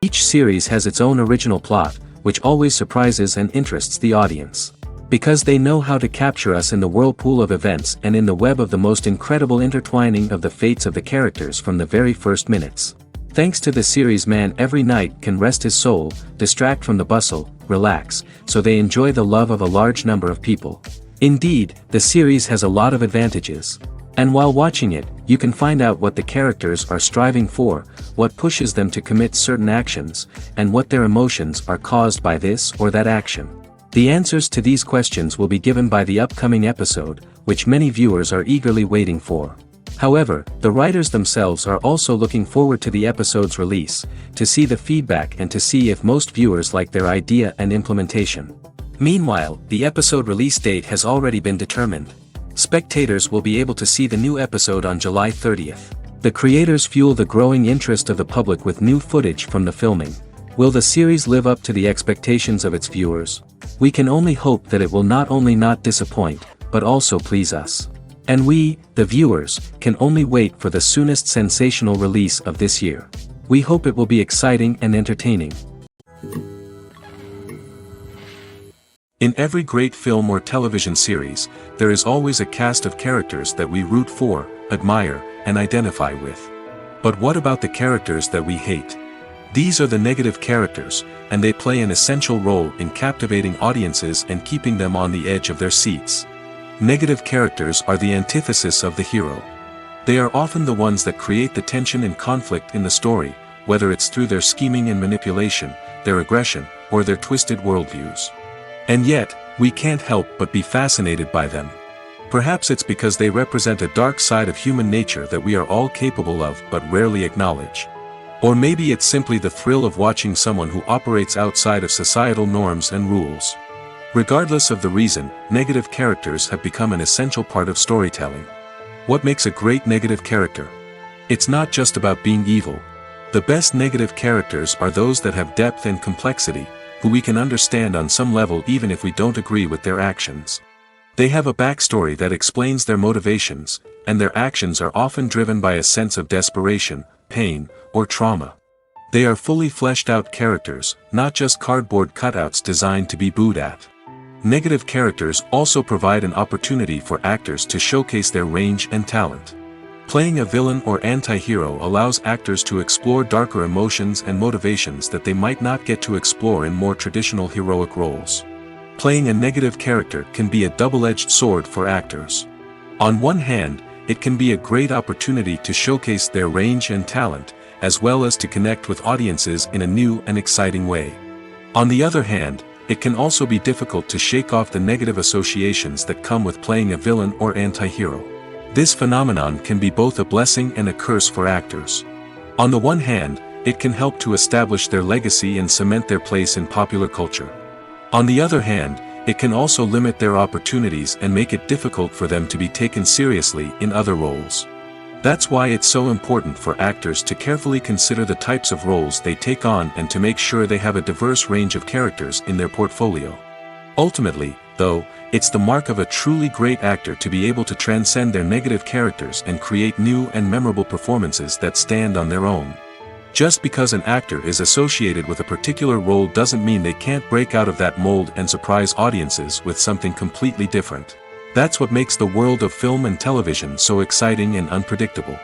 Each series has its own original plot, which always surprises and interests the audience. Because they know how to capture us in the whirlpool of events and in the web of the most incredible intertwining of the fates of the characters from the very first minutes. Thanks to the series, man every night can rest his soul, distract from the bustle, relax, so they enjoy the love of a large number of people. Indeed, the series has a lot of advantages. And while watching it, you can find out what the characters are striving for, what pushes them to commit certain actions, and what their emotions are caused by this or that action. The answers to these questions will be given by the upcoming episode, which many viewers are eagerly waiting for. However, the writers themselves are also looking forward to the episode's release, to see the feedback and to see if most viewers like their idea and implementation. Meanwhile, the episode release date has already been determined. Spectators will be able to see the new episode on July 30th. The creators fuel the growing interest of the public with new footage from the filming. Will the series live up to the expectations of its viewers? We can only hope that it will not only not disappoint, but also please us. And we, the viewers, can only wait for the soonest sensational release of this year. We hope it will be exciting and entertaining. In every great film or television series, there is always a cast of characters that we root for, admire, and identify with. But what about the characters that we hate? These are the negative characters, and they play an essential role in captivating audiences and keeping them on the edge of their seats. Negative characters are the antithesis of the hero. They are often the ones that create the tension and conflict in the story, whether it's through their scheming and manipulation, their aggression, or their twisted worldviews. And yet, we can't help but be fascinated by them. Perhaps it's because they represent a dark side of human nature that we are all capable of but rarely acknowledge. Or maybe it's simply the thrill of watching someone who operates outside of societal norms and rules. Regardless of the reason, negative characters have become an essential part of storytelling. What makes a great negative character? It's not just about being evil. The best negative characters are those that have depth and complexity, who we can understand on some level even if we don't agree with their actions. They have a backstory that explains their motivations, and their actions are often driven by a sense of desperation, pain, or trauma. They are fully fleshed out characters, not just cardboard cutouts designed to be booed at. Negative characters also provide an opportunity for actors to showcase their range and talent. Playing a villain or anti-hero allows actors to explore darker emotions and motivations that they might not get to explore in more traditional heroic roles. Playing a negative character can be a double-edged sword for actors. On one hand, it can be a great opportunity to showcase their range and talent, as well as to connect with audiences in a new and exciting way. On the other hand, it can also be difficult to shake off the negative associations that come with playing a villain or anti-hero. This phenomenon can be both a blessing and a curse for actors. On the one hand, it can help to establish their legacy and cement their place in popular culture. On the other hand, it can also limit their opportunities and make it difficult for them to be taken seriously in other roles. That's why it's so important for actors to carefully consider the types of roles they take on and to make sure they have a diverse range of characters in their portfolio. Ultimately, though, it's the mark of a truly great actor to be able to transcend their negative characters and create new and memorable performances that stand on their own. Just because an actor is associated with a particular role doesn't mean they can't break out of that mold and surprise audiences with something completely different. That's what makes the world of film and television so exciting and unpredictable.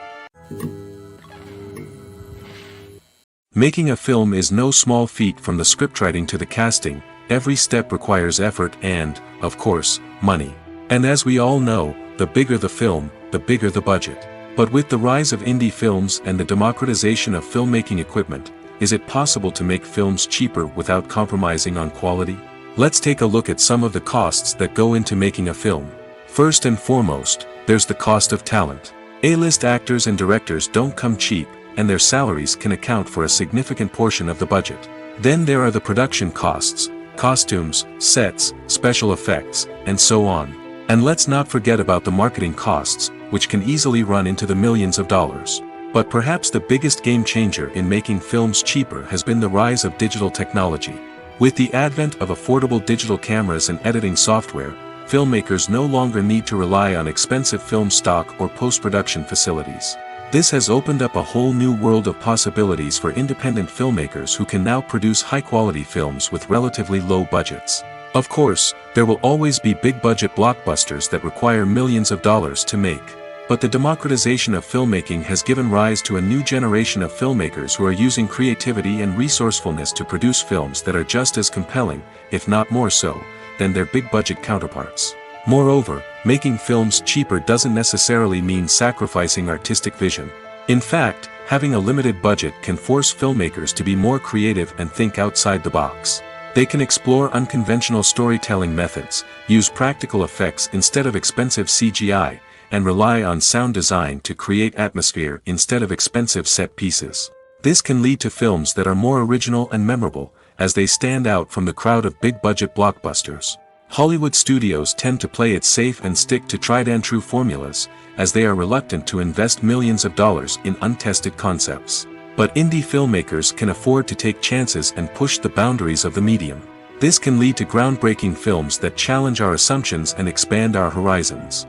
Making a film is no small feat. From the scriptwriting to the casting, every step requires effort and, of course, money. And as we all know, the bigger the film, the bigger the budget. But with the rise of indie films and the democratization of filmmaking equipment, is it possible to make films cheaper without compromising on quality? Let's take a look at some of the costs that go into making a film. First and foremost, there's the cost of talent. A-list actors and directors don't come cheap, and their salaries can account for a significant portion of the budget. Then there are the production costs, costumes, sets, special effects, and so on. And let's not forget about the marketing costs, which can easily run into the millions of dollars. But perhaps the biggest game changer in making films cheaper has been the rise of digital technology. With the advent of affordable digital cameras and editing software, filmmakers no longer need to rely on expensive film stock or post-production facilities. This has opened up a whole new world of possibilities for independent filmmakers who can now produce high-quality films with relatively low budgets. Of course, there will always be big-budget blockbusters that require millions of dollars to make. But the democratization of filmmaking has given rise to a new generation of filmmakers who are using creativity and resourcefulness to produce films that are just as compelling, if not more so, than their big-budget counterparts. Moreover, making films cheaper doesn't necessarily mean sacrificing artistic vision. In fact, having a limited budget can force filmmakers to be more creative and think outside the box. They can explore unconventional storytelling methods, use practical effects instead of expensive CGI, and rely on sound design to create atmosphere instead of expensive set pieces. This can lead to films that are more original and memorable, as they stand out from the crowd of big-budget blockbusters. Hollywood studios tend to play it safe and stick to tried-and-true formulas, as they are reluctant to invest millions of dollars in untested concepts. But indie filmmakers can afford to take chances and push the boundaries of the medium. This can lead to groundbreaking films that challenge our assumptions and expand our horizons.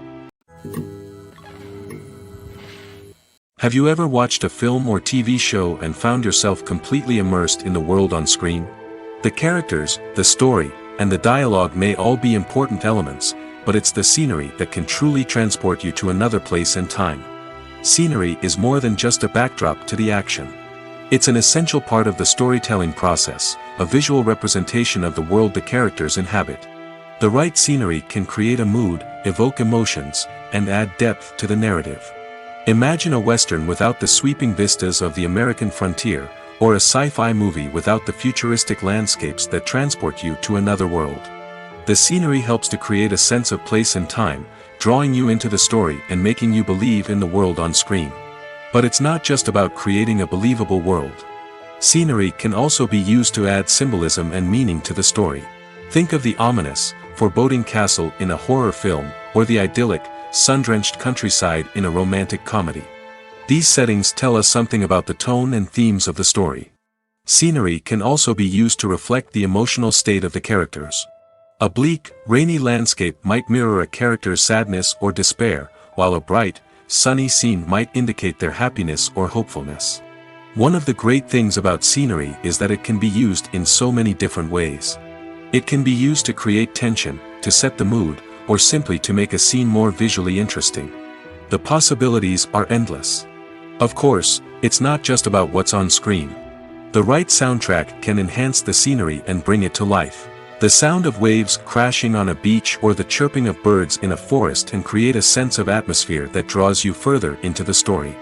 Have you ever watched a film or TV show and found yourself completely immersed in the world on screen? The characters, the story, and the dialogue may all be important elements, but it's the scenery that can truly transport you to another place and time. Scenery is more than just a backdrop to the action. It's an essential part of the storytelling process, a visual representation of the world the characters inhabit. The right scenery can create a mood, evoke emotions, and add depth to the narrative. Imagine a Western without the sweeping vistas of the American frontier, or a sci-fi movie without the futuristic landscapes that transport you to another world. The scenery helps to create a sense of place and time, drawing you into the story and making you believe in the world on screen. But it's not just about creating a believable world. Scenery can also be used to add symbolism and meaning to the story. Think of the ominous, foreboding castle in a horror film, or the idyllic, sun-drenched countryside in a romantic comedy. These settings tell us something about the tone and themes of the story. Scenery can also be used to reflect the emotional state of the characters. A bleak, rainy landscape might mirror a character's sadness or despair, while a bright, sunny scene might indicate their happiness or hopefulness. One of the great things about scenery is that it can be used in so many different ways. It can be used to create tension, to set the mood, or simply to make a scene more visually interesting. The possibilities are endless. Of course, it's not just about what's on screen. The right soundtrack can enhance the scenery and bring it to life. The sound of waves crashing on a beach or the chirping of birds in a forest can create a sense of atmosphere that draws you further into the story.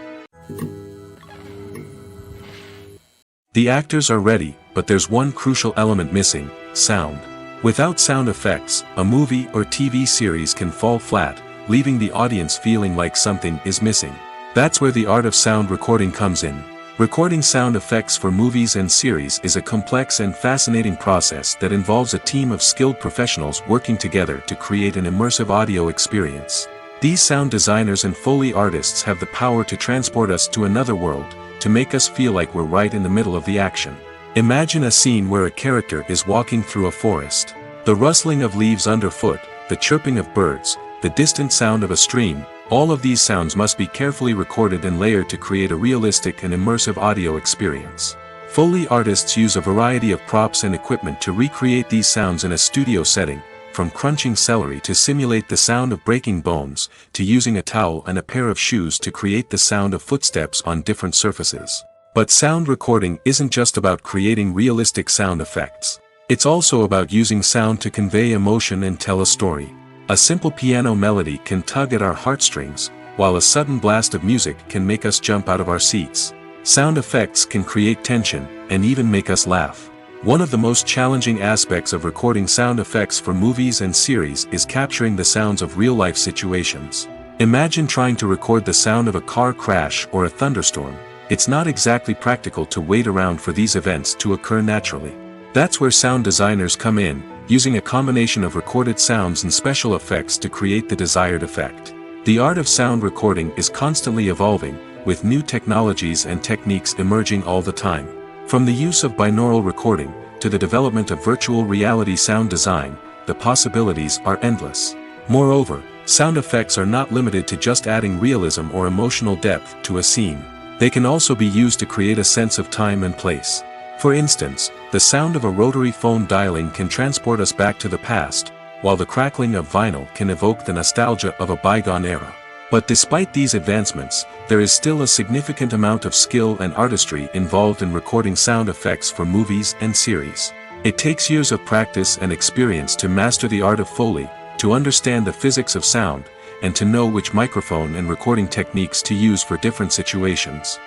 The actors are ready, but there's one crucial element missing: sound. Without sound effects, a movie or TV series can fall flat, leaving the audience feeling like something is missing. That's where the art of sound recording comes in. Recording sound effects for movies and series is a complex and fascinating process that involves a team of skilled professionals working together to create an immersive audio experience. These sound designers and Foley artists have the power to transport us to another world, to make us feel like we're right in the middle of the action. Imagine a scene where a character is walking through a forest. The rustling of leaves underfoot, the chirping of birds, the distant sound of a stream, all of these sounds must be carefully recorded and layered to create a realistic and immersive audio experience. Foley artists use a variety of props and equipment to recreate these sounds in a studio setting, from crunching celery to simulate the sound of breaking bones, to using a towel and a pair of shoes to create the sound of footsteps on different surfaces. But sound recording isn't just about creating realistic sound effects. It's also about using sound to convey emotion and tell a story. A simple piano melody can tug at our heartstrings, while a sudden blast of music can make us jump out of our seats. Sound effects can create tension, and even make us laugh. One of the most challenging aspects of recording sound effects for movies and series is capturing the sounds of real-life situations. Imagine trying to record the sound of a car crash or a thunderstorm. It's not exactly practical to wait around for these events to occur naturally. That's where sound designers come in, using a combination of recorded sounds and special effects to create the desired effect. The art of sound recording is constantly evolving, with new technologies and techniques emerging all the time. From the use of binaural recording, to the development of virtual reality sound design, the possibilities are endless. Moreover, sound effects are not limited to just adding realism or emotional depth to a scene. They can also be used to create a sense of time and place. For instance, the sound of a rotary phone dialing can transport us back to the past, while the crackling of vinyl can evoke the nostalgia of a bygone era. But despite these advancements, there is still a significant amount of skill and artistry involved in recording sound effects for movies and series. It takes years of practice and experience to master the art of Foley, to understand the physics of sound, and to know which microphone and recording techniques to use for different situations.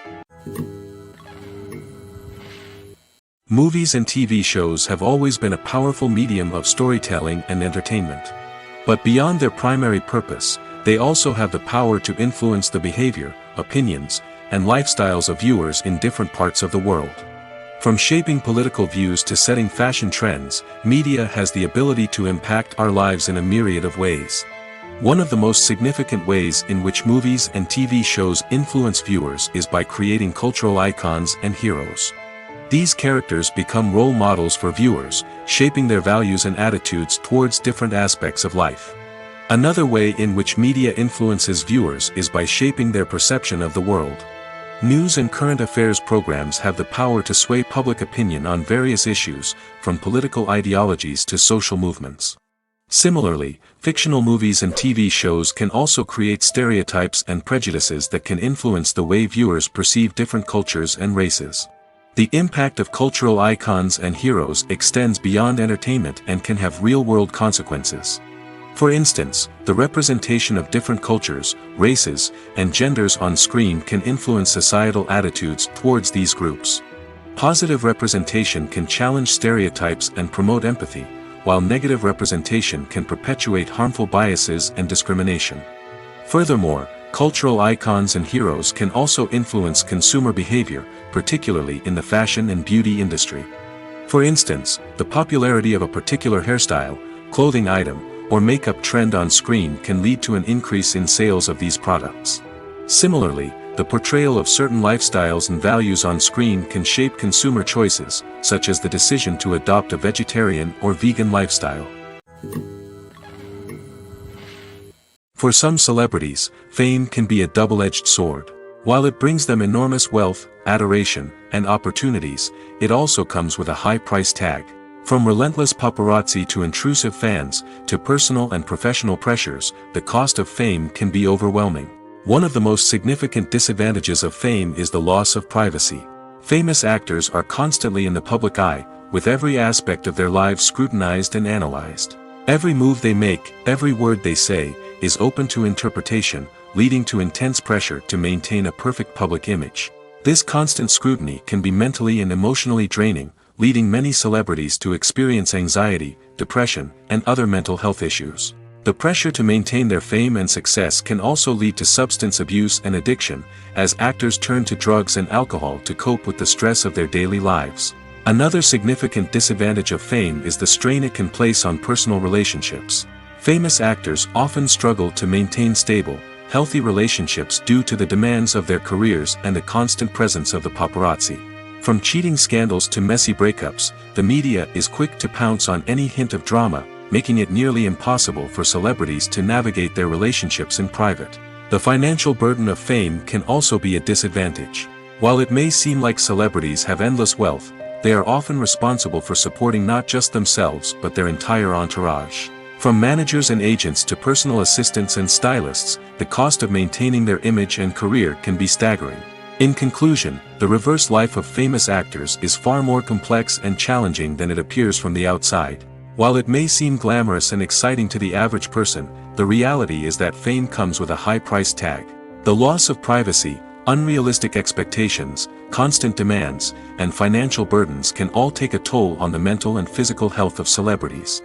Movies and TV shows have always been a powerful medium of storytelling and entertainment. But beyond their primary purpose, they also have the power to influence the behavior, opinions, and lifestyles of viewers in different parts of the world. From shaping political views to setting fashion trends, media has the ability to impact our lives in a myriad of ways. One of the most significant ways in which movies and TV shows influence viewers is by creating cultural icons and heroes. These characters become role models for viewers, shaping their values and attitudes towards different aspects of life. Another way in which media influences viewers is by shaping their perception of the world. News and current affairs programs have the power to sway public opinion on various issues, from political ideologies to social movements. Similarly, fictional movies and TV shows can also create stereotypes and prejudices that can influence the way viewers perceive different cultures and races. The impact of cultural icons and heroes extends beyond entertainment and can have real-world consequences. For instance, the representation of different cultures, races, and genders on screen can influence societal attitudes towards these groups. Positive representation can challenge stereotypes and promote empathy, while negative representation can perpetuate harmful biases and discrimination. Furthermore, cultural icons and heroes can also influence consumer behavior, particularly in the fashion and beauty industry. For instance, the popularity of a particular hairstyle, clothing item, or makeup trend on screen can lead to an increase in sales of these products. Similarly, the portrayal of certain lifestyles and values on screen can shape consumer choices, such as the decision to adopt a vegetarian or vegan lifestyle. For some celebrities, fame can be a double-edged sword. While it brings them enormous wealth, adoration, and opportunities, it also comes with a high price tag. From relentless paparazzi to intrusive fans, to personal and professional pressures, the cost of fame can be overwhelming. One of the most significant disadvantages of fame is the loss of privacy. Famous actors are constantly in the public eye, with every aspect of their lives scrutinized and analyzed. Every move they make, every word they say, is open to interpretation, leading to intense pressure to maintain a perfect public image. This constant scrutiny can be mentally and emotionally draining, leading many celebrities to experience anxiety, depression, and other mental health issues. The pressure to maintain their fame and success can also lead to substance abuse and addiction, as actors turn to drugs and alcohol to cope with the stress of their daily lives. Another significant disadvantage of fame is the strain it can place on personal relationships. Famous actors often struggle to maintain stable, healthy relationships due to the demands of their careers and the constant presence of the paparazzi. From cheating scandals to messy breakups, the media is quick to pounce on any hint of drama, making it nearly impossible for celebrities to navigate their relationships in private. The financial burden of fame can also be a disadvantage. While it may seem like celebrities have endless wealth, they are often responsible for supporting not just themselves but their entire entourage. From managers and agents to personal assistants and stylists, the cost of maintaining their image and career can be staggering. In conclusion, the reverse life of famous actors is far more complex and challenging than it appears from the outside. While it may seem glamorous and exciting to the average person, the reality is that fame comes with a high price tag. The loss of privacy, unrealistic expectations, constant demands, and financial burdens can all take a toll on the mental and physical health of celebrities.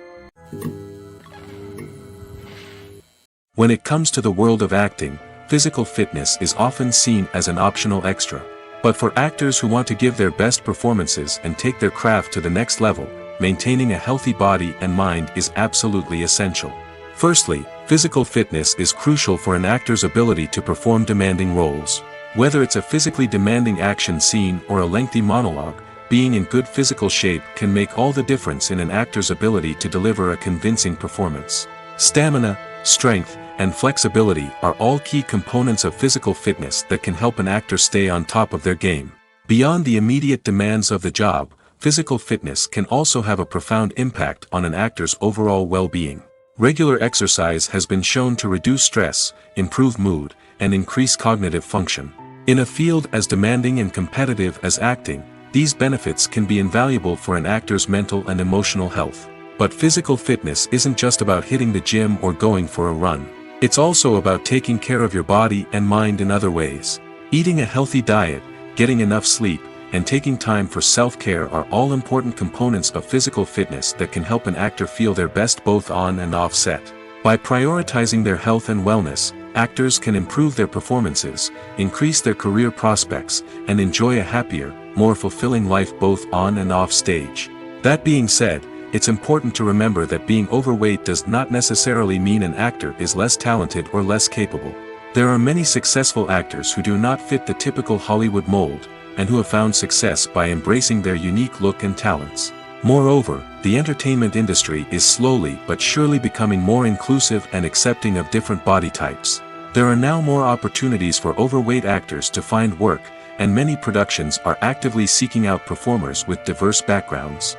When it comes to the world of acting, physical fitness is often seen as an optional extra. But for actors who want to give their best performances and take their craft to the next level, maintaining a healthy body and mind is absolutely essential. Firstly, physical fitness is crucial for an actor's ability to perform demanding roles. Whether it's a physically demanding action scene or a lengthy monologue, being in good physical shape can make all the difference in an actor's ability to deliver a convincing performance. Stamina, strength, and flexibility are all key components of physical fitness that can help an actor stay on top of their game. Beyond the immediate demands of the job, physical fitness can also have a profound impact on an actor's overall well-being. Regular exercise has been shown to reduce stress, improve mood, and increase cognitive function. In a field as demanding and competitive as acting, these benefits can be invaluable for an actor's mental and emotional health. But physical fitness isn't just about hitting the gym or going for a run. It's also about taking care of your body and mind in other ways. Eating a healthy diet, getting enough sleep, and taking time for self-care are all important components of physical fitness that can help an actor feel their best both on and off set. By prioritizing their health and wellness, actors can improve their performances, increase their career prospects, and enjoy a happier, more fulfilling life both on and off stage. That being said, it's important to remember that being overweight does not necessarily mean an actor is less talented or less capable. There are many successful actors who do not fit the typical Hollywood mold, and who have found success by embracing their unique look and talents. Moreover, the entertainment industry is slowly but surely becoming more inclusive and accepting of different body types. There are now more opportunities for overweight actors to find work, and many productions are actively seeking out performers with diverse backgrounds.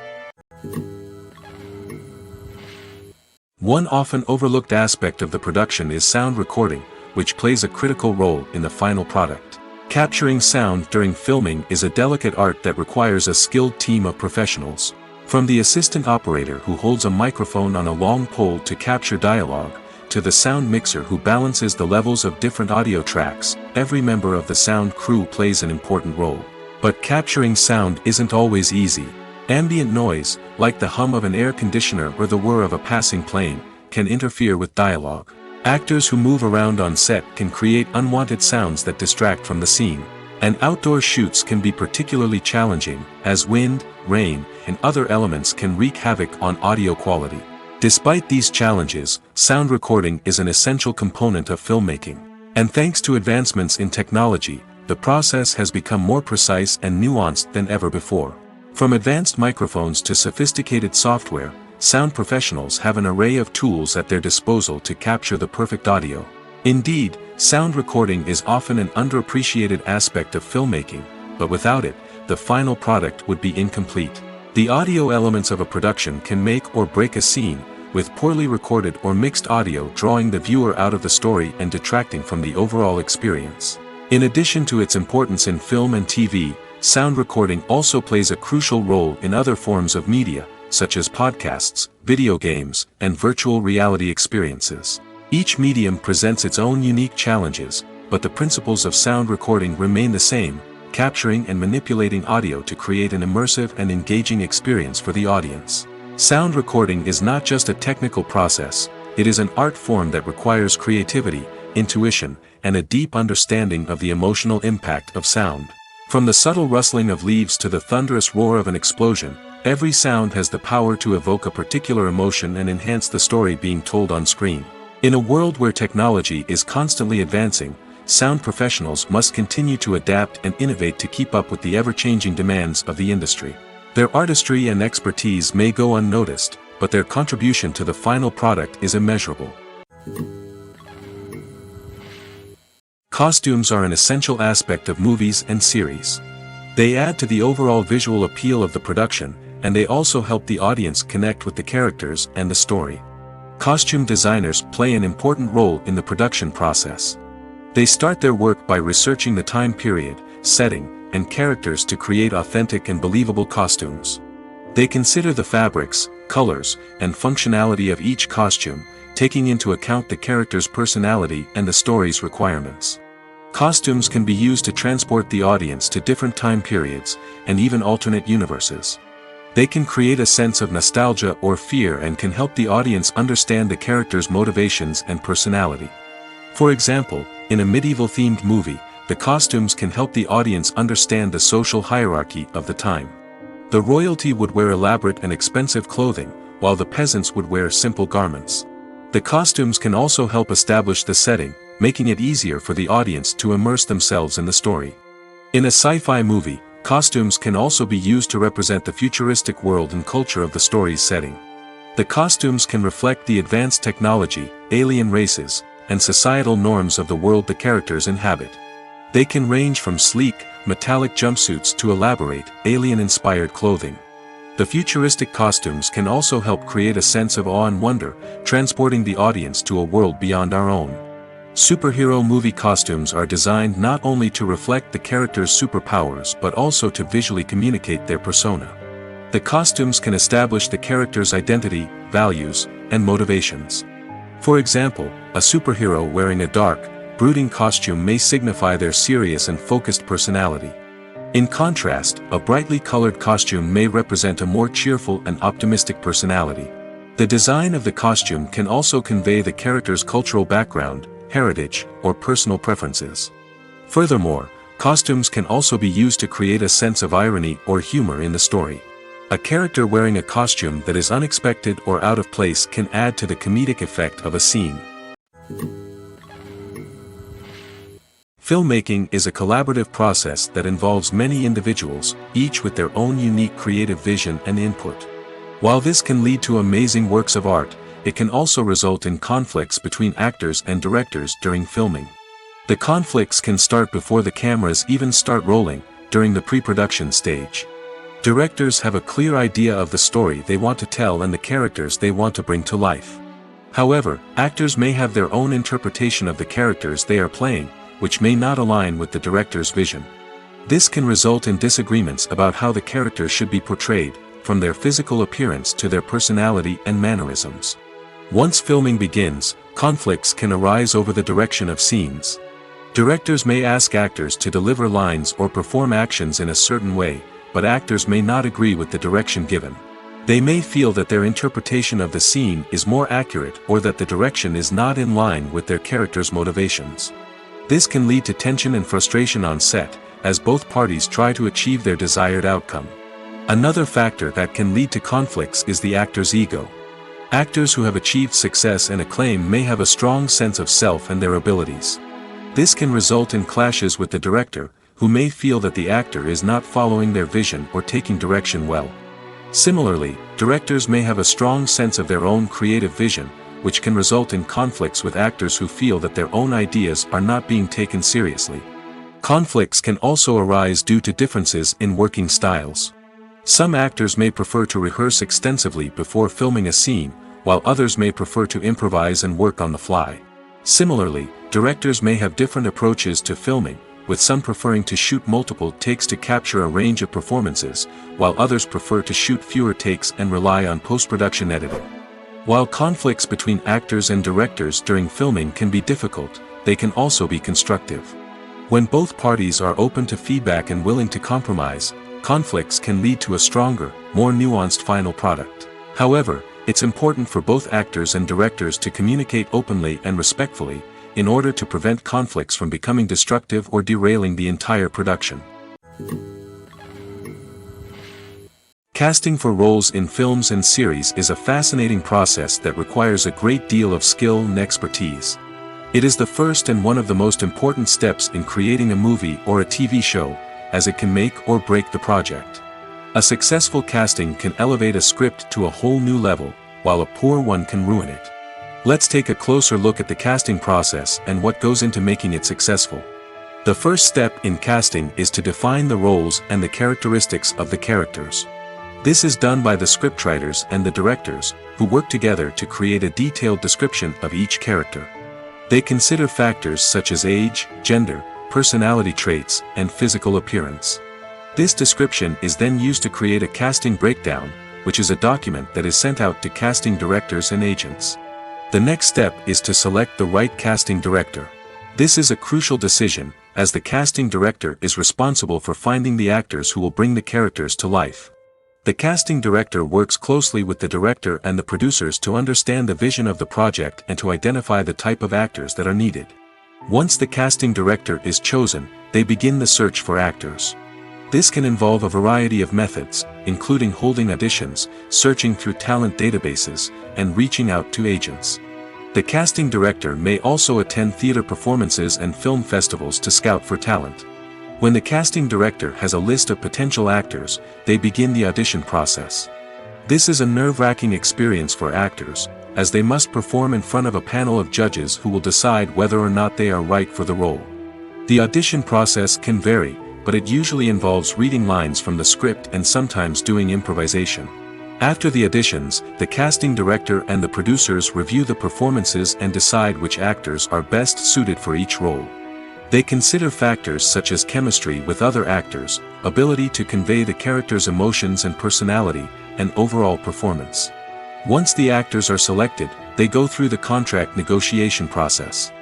One often overlooked aspect of the production is sound recording, which plays a critical role in the final product. Capturing sound during filming is a delicate art that requires a skilled team of professionals. From the assistant operator who holds a microphone on a long pole to capture dialogue, to the sound mixer who balances the levels of different audio tracks, every member of the sound crew plays an important role. But capturing sound isn't always easy. Ambient noise, like the hum of an air conditioner or the whir of a passing plane, can interfere with dialogue. Actors who move around on set can create unwanted sounds that distract from the scene. And outdoor shoots can be particularly challenging, as wind, rain, and other elements can wreak havoc on audio quality. Despite these challenges, sound recording is an essential component of filmmaking. And thanks to advancements in technology, the process has become more precise and nuanced than ever before. From advanced microphones to sophisticated software, sound professionals have an array of tools at their disposal to capture the perfect audio. Indeed, sound recording is often an underappreciated aspect of filmmaking, but without it, the final product would be incomplete. The audio elements of a production can make or break a scene, with poorly recorded or mixed audio drawing the viewer out of the story and detracting from the overall experience. In addition to its importance in film and TV, sound recording also plays a crucial role in other forms of media, such as podcasts, video games, and virtual reality experiences. Each medium presents its own unique challenges, but the principles of sound recording remain the same, capturing and manipulating audio to create an immersive and engaging experience for the audience. Sound recording is not just a technical process, it is an art form that requires creativity, intuition, and a deep understanding of the emotional impact of sound. From the subtle rustling of leaves to the thunderous roar of an explosion, every sound has the power to evoke a particular emotion and enhance the story being told on screen. In a world where technology is constantly advancing, sound professionals must continue to adapt and innovate to keep up with the ever-changing demands of the industry. Their artistry and expertise may go unnoticed, but their contribution to the final product is immeasurable. Costumes are an essential aspect of movies and series. They add to the overall visual appeal of the production, and they also help the audience connect with the characters and the story. Costume designers play an important role in the production process. They start their work by researching the time period, setting, and characters to create authentic and believable costumes. They consider the fabrics, colors, and functionality of each costume, taking into account the character's personality and the story's requirements. Costumes can be used to transport the audience to different time periods, and even alternate universes. They can create a sense of nostalgia or fear and can help the audience understand the character's motivations and personality. For example, in a medieval-themed movie, the costumes can help the audience understand the social hierarchy of the time. The royalty would wear elaborate and expensive clothing, while the peasants would wear simple garments. The costumes can also help establish the setting, making it easier for the audience to immerse themselves in the story. In a sci-fi movie, costumes can also be used to represent the futuristic world and culture of the story's setting. The costumes can reflect the advanced technology, alien races, and societal norms of the world the characters inhabit. They can range from sleek, metallic jumpsuits to elaborate, alien-inspired clothing. The futuristic costumes can also help create a sense of awe and wonder, transporting the audience to a world beyond our own. Superhero movie costumes are designed not only to reflect the character's superpowers but also to visually communicate their persona. The costumes can establish the character's identity, values, and motivations. For example, a superhero wearing a dark, brooding costume may signify their serious and focused personality. In contrast, a brightly colored costume may represent a more cheerful and optimistic personality. The design of the costume can also convey the character's cultural background, heritage, or personal preferences. Furthermore, costumes can also be used to create a sense of irony or humor in the story. A character wearing a costume that is unexpected or out of place can add to the comedic effect of a scene. Filmmaking is a collaborative process that involves many individuals, each with their own unique creative vision and input. While this can lead to amazing works of art, it can also result in conflicts between actors and directors during filming. The conflicts can start before the cameras even start rolling, during the pre-production stage. Directors have a clear idea of the story they want to tell and the characters they want to bring to life. However, actors may have their own interpretation of the characters they are playing, which may not align with the director's vision. This can result in disagreements about how the characters should be portrayed, from their physical appearance to their personality and mannerisms. Once filming begins, conflicts can arise over the direction of scenes. Directors may ask actors to deliver lines or perform actions in a certain way, but actors may not agree with the direction given. They may feel that their interpretation of the scene is more accurate or that the direction is not in line with their character's motivations. This can lead to tension and frustration on set, as both parties try to achieve their desired outcome. Another factor that can lead to conflicts is the actor's ego. Actors who have achieved success and acclaim may have a strong sense of self and their abilities. This can result in clashes with the director, who may feel that the actor is not following their vision or taking direction well. Similarly, directors may have a strong sense of their own creative vision, which can result in conflicts with actors who feel that their own ideas are not being taken seriously. Conflicts can also arise due to differences in working styles. Some actors may prefer to rehearse extensively before filming a scene, while others may prefer to improvise and work on the fly. Similarly, directors may have different approaches to filming, with some preferring to shoot multiple takes to capture a range of performances, while others prefer to shoot fewer takes and rely on post-production editing. While conflicts between actors and directors during filming can be difficult, they can also be constructive. When both parties are open to feedback and willing to compromise, conflicts can lead to a stronger, more nuanced final product. However, it's important for both actors and directors to communicate openly and respectfully, in order to prevent conflicts from becoming destructive or derailing the entire production. Casting for roles in films and series is a fascinating process that requires a great deal of skill and expertise. It is the first and one of the most important steps in creating a movie or a TV show, as it can make or break the project. A successful casting can elevate a script to a whole new level, while a poor one can ruin it. Let's take a closer look at the casting process and what goes into making it successful. The first step in casting is to define the roles and the characteristics of the characters. This is done by the scriptwriters and the directors, who work together to create a detailed description of each character. They consider factors such as age, gender, personality traits, and physical appearance. This description is then used to create a casting breakdown, which is a document that is sent out to casting directors and agents. The next step is to select the right casting director. This is a crucial decision, as the casting director is responsible for finding the actors who will bring the characters to life. The casting director works closely with the director and the producers to understand the vision of the project and to identify the type of actors that are needed. Once the casting director is chosen, they begin the search for actors. This can involve a variety of methods, including holding auditions, searching through talent databases, and reaching out to agents. The casting director may also attend theater performances and film festivals to scout for talent. When the casting director has a list of potential actors, they begin the audition process. This is a nerve-wracking experience for actors, as they must perform in front of a panel of judges who will decide whether or not they are right for the role. The audition process can vary, but it usually involves reading lines from the script and sometimes doing improvisation. After the auditions, the casting director and the producers review the performances and decide which actors are best suited for each role. They consider factors such as chemistry with other actors, ability to convey the character's emotions and personality, and overall performance. Once the actors are selected, they go through the contract negotiation process.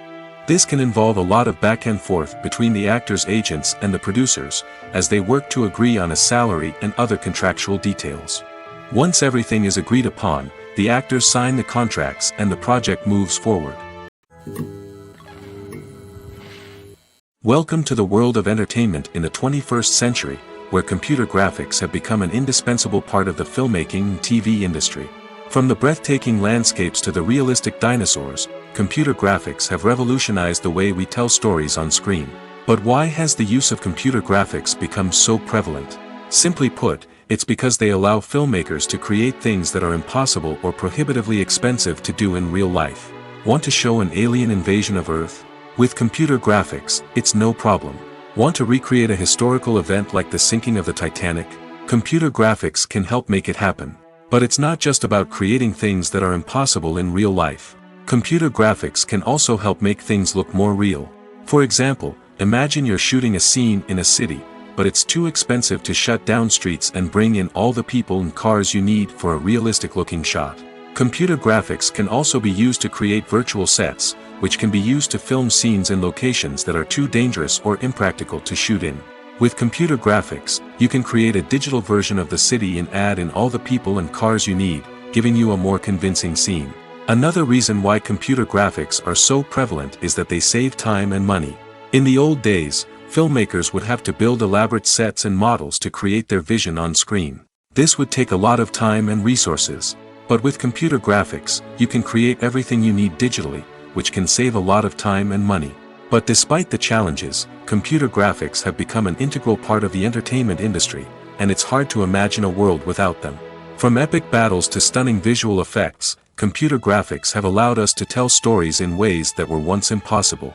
This can involve a lot of back and forth between the actors' agents and the producers, as they work to agree on a salary and other contractual details. Once everything is agreed upon, the actors sign the contracts and the project moves forward. Welcome to the world of entertainment in the 21st century, where computer graphics have become an indispensable part of the filmmaking and TV industry. From the breathtaking landscapes to the realistic dinosaurs, computer graphics have revolutionized the way we tell stories on screen. But why has the use of computer graphics become so prevalent? Simply put, it's because they allow filmmakers to create things that are impossible or prohibitively expensive to do in real life. Want to show an alien invasion of Earth? With computer graphics, it's no problem. Want to recreate a historical event like the sinking of the Titanic? Computer graphics can help make it happen. But it's not just about creating things that are impossible in real life. Computer graphics can also help make things look more real. For example, imagine you're shooting a scene in a city, but it's too expensive to shut down streets and bring in all the people and cars you need for a realistic-looking shot. Computer graphics can also be used to create virtual sets, which can be used to film scenes in locations that are too dangerous or impractical to shoot in. With computer graphics, you can create a digital version of the city and add in all the people and cars you need, giving you a more convincing scene. Another reason why computer graphics are so prevalent is that they save time and money. In the old days, filmmakers would have to build elaborate sets and models to create their vision on screen. This would take a lot of time and resources. But with computer graphics, you can create everything you need digitally, which can save a lot of time and money. But despite the challenges, computer graphics have become an integral part of the entertainment industry, and it's hard to imagine a world without them. From epic battles to stunning visual effects, computer graphics have allowed us to tell stories in ways that were once impossible.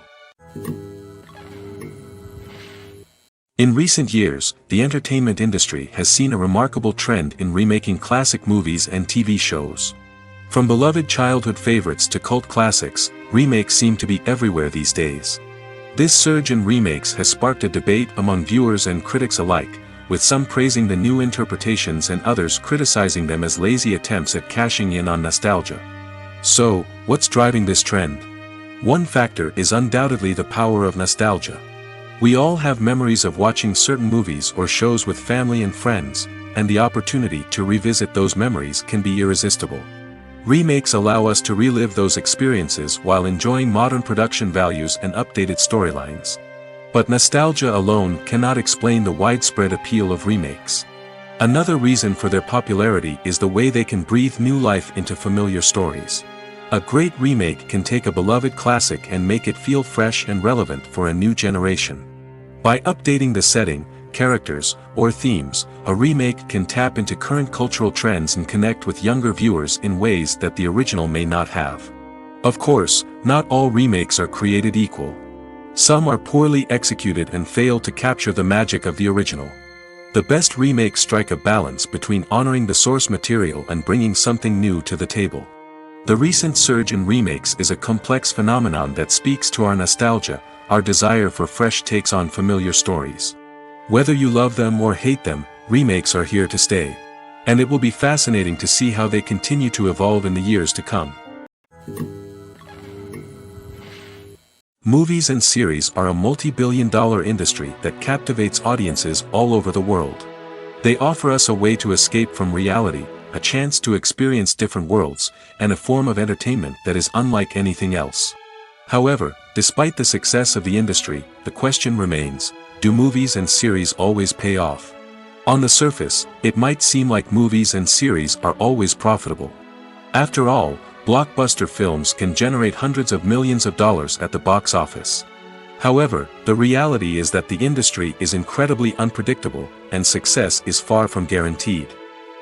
In recent years, the entertainment industry has seen a remarkable trend in remaking classic movies and TV shows. From beloved childhood favorites to cult classics, remakes seem to be everywhere these days. This surge in remakes has sparked a debate among viewers and critics alike, with some praising the new interpretations and others criticizing them as lazy attempts at cashing in on nostalgia. So, what's driving this trend? One factor is undoubtedly the power of nostalgia. We all have memories of watching certain movies or shows with family and friends, and the opportunity to revisit those memories can be irresistible. Remakes allow us to relive those experiences while enjoying modern production values and updated storylines. But nostalgia alone cannot explain the widespread appeal of remakes. Another reason for their popularity is the way they can breathe new life into familiar stories. A great remake can take a beloved classic and make it feel fresh and relevant for a new generation. By updating the setting, characters, or themes, a remake can tap into current cultural trends and connect with younger viewers in ways that the original may not have. Of course, not all remakes are created equal. Some are poorly executed and fail to capture the magic of the original. The best remakes strike a balance between honoring the source material and bringing something new to the table. The recent surge in remakes is a complex phenomenon that speaks to our nostalgia, our desire for fresh takes on familiar stories. Whether you love them or hate them, remakes are here to stay. And it will be fascinating to see how they continue to evolve in the years to come. Movies and series are a multi-billion-dollar industry that captivates audiences all over the world. They offer us a way to escape from reality, a chance to experience different worlds, and a form of entertainment that is unlike anything else. However, despite the success of the industry, the question remains, do movies and series always pay off? On the surface, it might seem like movies and series are always profitable. After all, blockbuster films can generate hundreds of millions of dollars at the box office. However, the reality is that the industry is incredibly unpredictable, and success is far from guaranteed.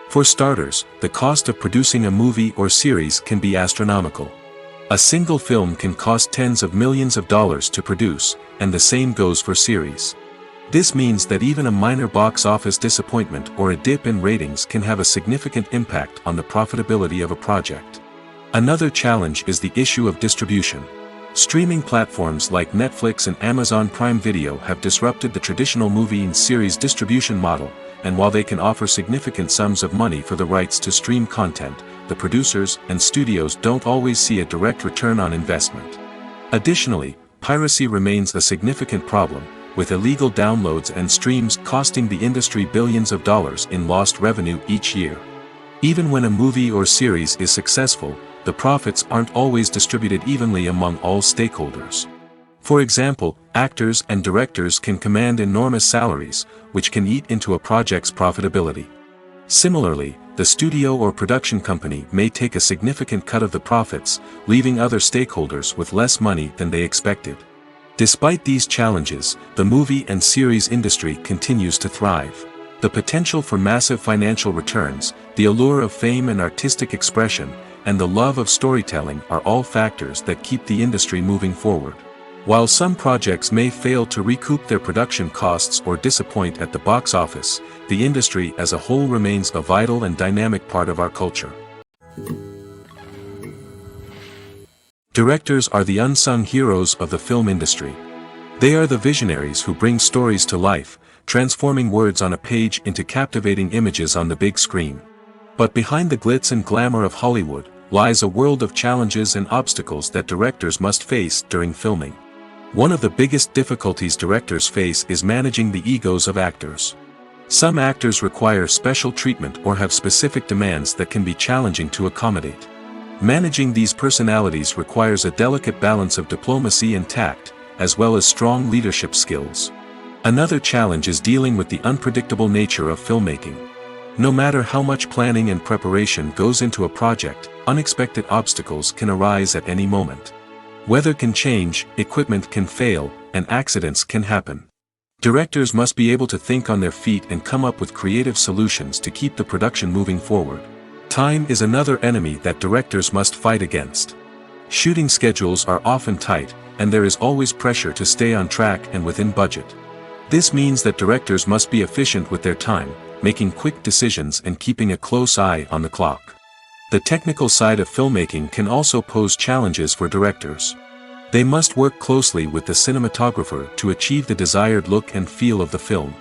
For starters, the cost of producing a movie or series can be astronomical. A single film can cost tens of millions of dollars to produce, and the same goes for series. This means that even a minor box office disappointment or a dip in ratings can have a significant impact on the profitability of a project. Another challenge is the issue of distribution. Streaming platforms like Netflix and Amazon Prime Video have disrupted the traditional movie and series distribution model, and while they can offer significant sums of money for the rights to stream content, the producers and studios don't always see a direct return on investment. Additionally, piracy remains a significant problem, with illegal downloads and streams costing the industry billions of dollars in lost revenue each year. Even when a movie or series is successful, the profits aren't always distributed evenly among all stakeholders. For example, actors and directors can command enormous salaries, which can eat into a project's profitability. Similarly, the studio or production company may take a significant cut of the profits, leaving other stakeholders with less money than they expected. Despite these challenges, the movie and series industry continues to thrive. The potential for massive financial returns, the allure of fame and artistic expression, and the love of storytelling are all factors that keep the industry moving forward. While some projects may fail to recoup their production costs or disappoint at the box office, the industry as a whole remains a vital and dynamic part of our culture. Directors are the unsung heroes of the film industry. They are the visionaries who bring stories to life, transforming words on a page into captivating images on the big screen. But behind the glitz and glamour of Hollywood lies a world of challenges and obstacles that directors must face during filming. One of the biggest difficulties directors face is managing the egos of actors. Some actors require special treatment or have specific demands that can be challenging to accommodate. Managing these personalities requires a delicate balance of diplomacy and tact, as well as strong leadership skills. Another challenge is dealing with the unpredictable nature of filmmaking. No matter how much planning and preparation goes into a project, unexpected obstacles can arise at any moment. Weather can change, equipment can fail, and accidents can happen. Directors must be able to think on their feet and come up with creative solutions to keep the production moving forward. Time is another enemy that directors must fight against. Shooting schedules are often tight, and there is always pressure to stay on track and within budget. This means that directors must be efficient with their time, making quick decisions and keeping a close eye on the clock. The technical side of filmmaking can also pose challenges for directors. They must work closely with the cinematographer to achieve the desired look and feel of the film.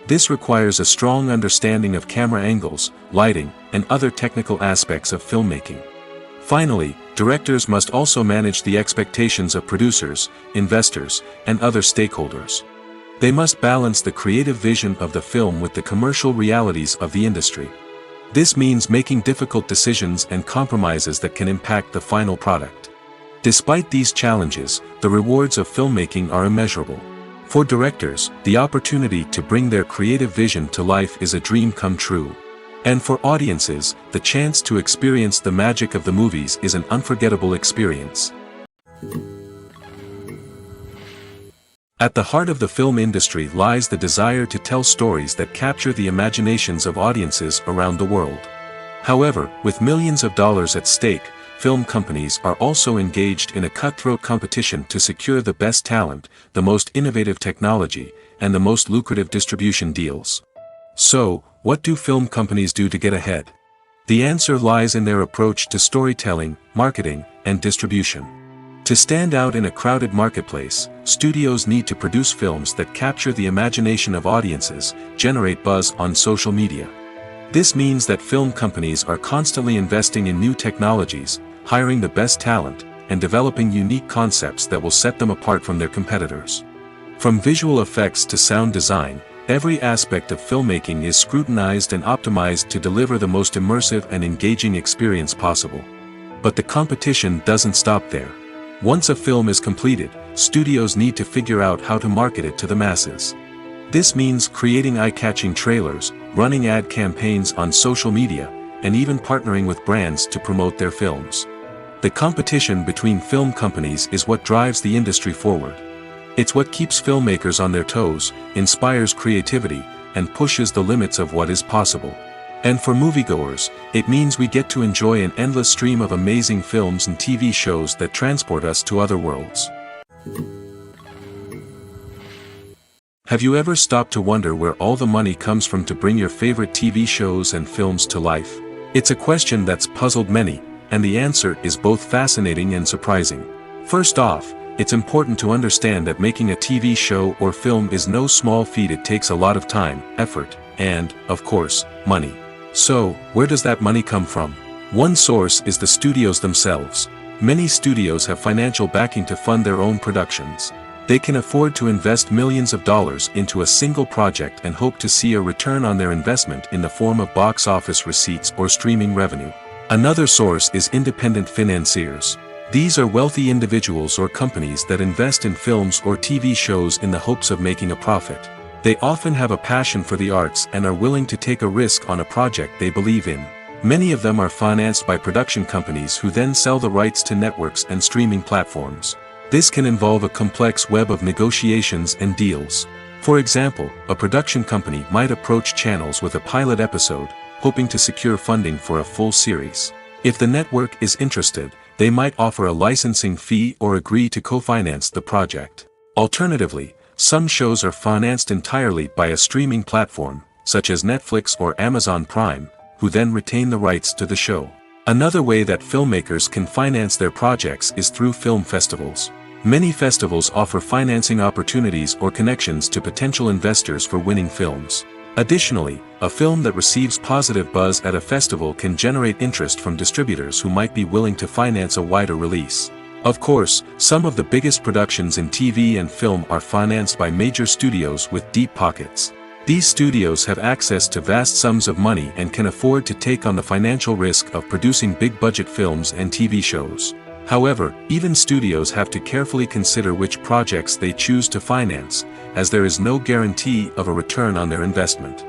This requires a strong understanding of camera angles, lighting, and other technical aspects of filmmaking. Finally, directors must also manage the expectations of producers, investors, and other stakeholders. They must balance the creative vision of the film with the commercial realities of the industry. This means making difficult decisions and compromises that can impact the final product. Despite these challenges, the rewards of filmmaking are immeasurable. For directors, the opportunity to bring their creative vision to life is a dream come true. And for audiences, the chance to experience the magic of the movies is an unforgettable experience. At the heart of the film industry lies the desire to tell stories that capture the imaginations of audiences around the world. However, with millions of dollars at stake, film companies are also engaged in a cutthroat competition to secure the best talent, the most innovative technology, and the most lucrative distribution deals. So, what do film companies do to get ahead? The answer lies in their approach to storytelling, marketing, and distribution. To stand out in a crowded marketplace, studios need to produce films that capture the imagination of audiences, generate buzz on social media. This means that film companies are constantly investing in new technologies, hiring the best talent, and developing unique concepts that will set them apart from their competitors. From visual effects to sound design, every aspect of filmmaking is scrutinized and optimized to deliver the most immersive and engaging experience possible. But the competition doesn't stop there. Once a film is completed, studios need to figure out how to market it to the masses. This means creating eye-catching trailers, running ad campaigns on social media, and even partnering with brands to promote their films. The competition between film companies is what drives the industry forward. It's what keeps filmmakers on their toes, inspires creativity, and pushes the limits of what is possible. And for moviegoers, it means we get to enjoy an endless stream of amazing films and TV shows that transport us to other worlds. Have you ever stopped to wonder where all the money comes from to bring your favorite TV shows and films to life? It's a question that's puzzled many, and the answer is both fascinating and surprising. First off, it's important to understand that making a TV show or film is no small feat. It takes a lot of time, effort, and, of course, money. So, where does that money come from? One source is the studios themselves. Many studios have financial backing to fund their own productions. They can afford to invest millions of dollars into a single project and hope to see a return on their investment in the form of box office receipts or streaming revenue. Another source is independent financiers. These are wealthy individuals or companies that invest in films or TV shows in the hopes of making a profit. They often have a passion for the arts and are willing to take a risk on a project they believe in. Many of them are financed by production companies who then sell the rights to networks and streaming platforms. This can involve a complex web of negotiations and deals. For example, a production company might approach channels with a pilot episode, hoping to secure funding for a full series. If the network is interested, they might offer a licensing fee or agree to co-finance the project. Alternatively, some shows are financed entirely by a streaming platform, such as Netflix or Amazon Prime, who then retain the rights to the show. Another way that filmmakers can finance their projects is through film festivals. Many festivals offer financing opportunities or connections to potential investors for winning films. Additionally, a film that receives positive buzz at a festival can generate interest from distributors who might be willing to finance a wider release. Of course, some of the biggest productions in TV and film are financed by major studios with deep pockets. These studios have access to vast sums of money and can afford to take on the financial risk of producing big-budget films and TV shows. However, even studios have to carefully consider which projects they choose to finance, as there is no guarantee of a return on their investment.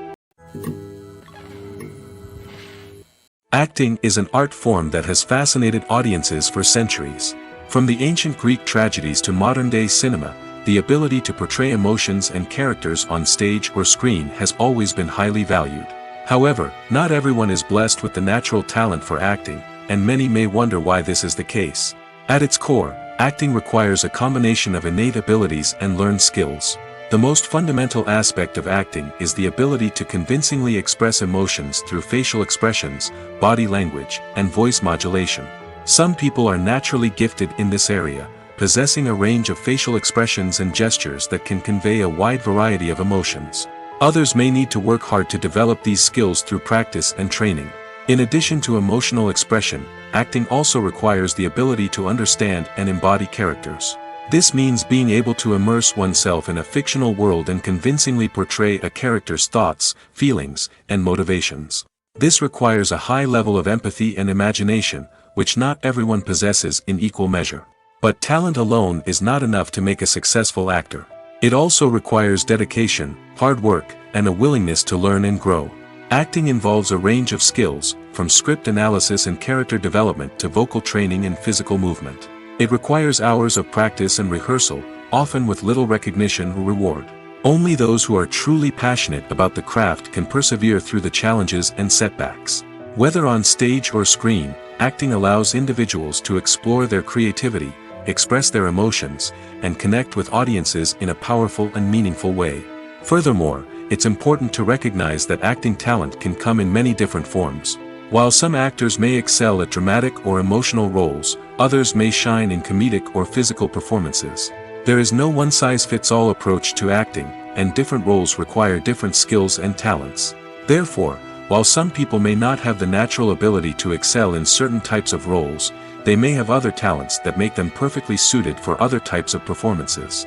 Acting is an art form that has fascinated audiences for centuries. From the ancient Greek tragedies to modern-day cinema, the ability to portray emotions and characters on stage or screen has always been highly valued. However, not everyone is blessed with the natural talent for acting, and many may wonder why this is the case. At its core, acting requires a combination of innate abilities and learned skills. The most fundamental aspect of acting is the ability to convincingly express emotions through facial expressions, body language, and voice modulation. Some people are naturally gifted in this area, possessing a range of facial expressions and gestures that can convey a wide variety of emotions. Others may need to work hard to develop these skills through practice and training. In addition to emotional expression, acting also requires the ability to understand and embody characters. This means being able to immerse oneself in a fictional world and convincingly portray a character's thoughts, feelings, and motivations. This requires a high level of empathy and imagination, which not everyone possesses in equal measure. But talent alone is not enough to make a successful actor. It also requires dedication, hard work, and a willingness to learn and grow. Acting involves a range of skills, from script analysis and character development to vocal training and physical movement. It requires hours of practice and rehearsal, often with little recognition or reward. Only those who are truly passionate about the craft can persevere through the challenges and setbacks. Whether on stage or screen, acting allows individuals to explore their creativity, express their emotions, and connect with audiences in a powerful and meaningful way. Furthermore, it's important to recognize that acting talent can come in many different forms. While some actors may excel at dramatic or emotional roles, others may shine in comedic or physical performances. There is no one-size-fits-all approach to acting, and different roles require different skills and talents. Therefore, while some people may not have the natural ability to excel in certain types of roles, they may have other talents that make them perfectly suited for other types of performances.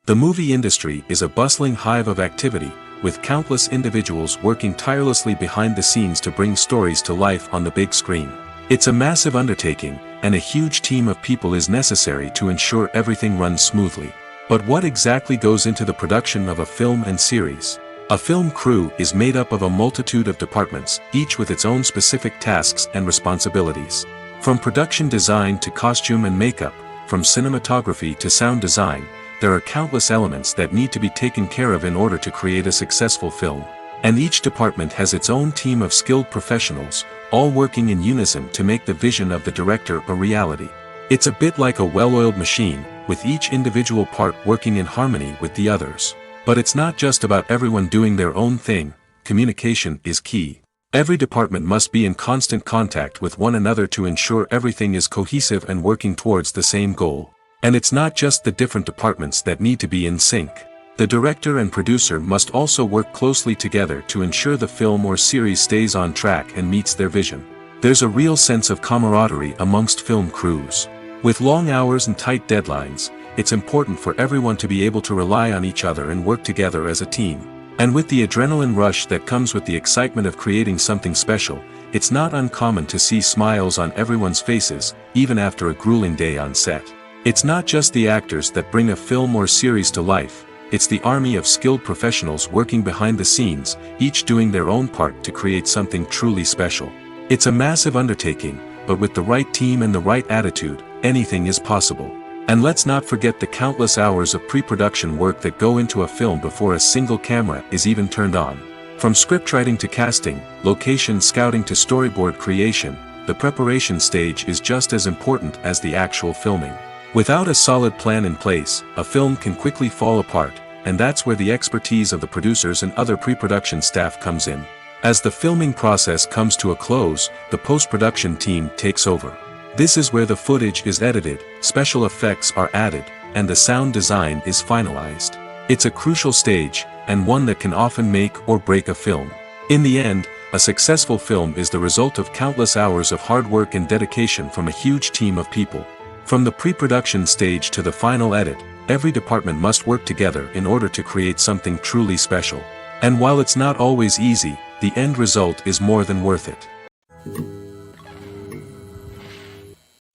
The movie industry is a bustling hive of activity, with countless individuals working tirelessly behind the scenes to bring stories to life on the big screen. It's a massive undertaking, and a huge team of people is necessary to ensure everything runs smoothly. But what exactly goes into the production of a film and series? A film crew is made up of a multitude of departments, each with its own specific tasks and responsibilities. From production design to costume and makeup, from cinematography to sound design, there are countless elements that need to be taken care of in order to create a successful film. And each department has its own team of skilled professionals, all working in unison to make the vision of the director a reality. It's a bit like a well-oiled machine, with each individual part working in harmony with the others. But it's not just about everyone doing their own thing. Communication is key. Every department must be in constant contact with one another to ensure everything is cohesive and working towards the same goal. And it's not just the different departments that need to be in sync. The director and producer must also work closely together to ensure the film or series stays on track and meets their vision. There's a real sense of camaraderie amongst film crews. With long hours and tight deadlines, it's important for everyone to be able to rely on each other and work together as a team. And with the adrenaline rush that comes with the excitement of creating something special, it's not uncommon to see smiles on everyone's faces, even after a grueling day on set. It's not just the actors that bring a film or series to life, it's the army of skilled professionals working behind the scenes, each doing their own part to create something truly special. It's a massive undertaking, but with the right team and the right attitude, anything is possible. And let's not forget the countless hours of pre-production work that go into a film before a single camera is even turned on. From scriptwriting to casting, location scouting to storyboard creation, the preparation stage is just as important as the actual filming. Without a solid plan in place, a film can quickly fall apart, and that's where the expertise of the producers and other pre-production staff comes in. As the filming process comes to a close, the post-production team takes over. This is where the footage is edited, special effects are added, and the sound design is finalized. It's a crucial stage, and one that can often make or break a film. In the end, a successful film is the result of countless hours of hard work and dedication from a huge team of people. From the pre-production stage to the final edit, every department must work together in order to create something truly special. And while it's not always easy, the end result is more than worth it.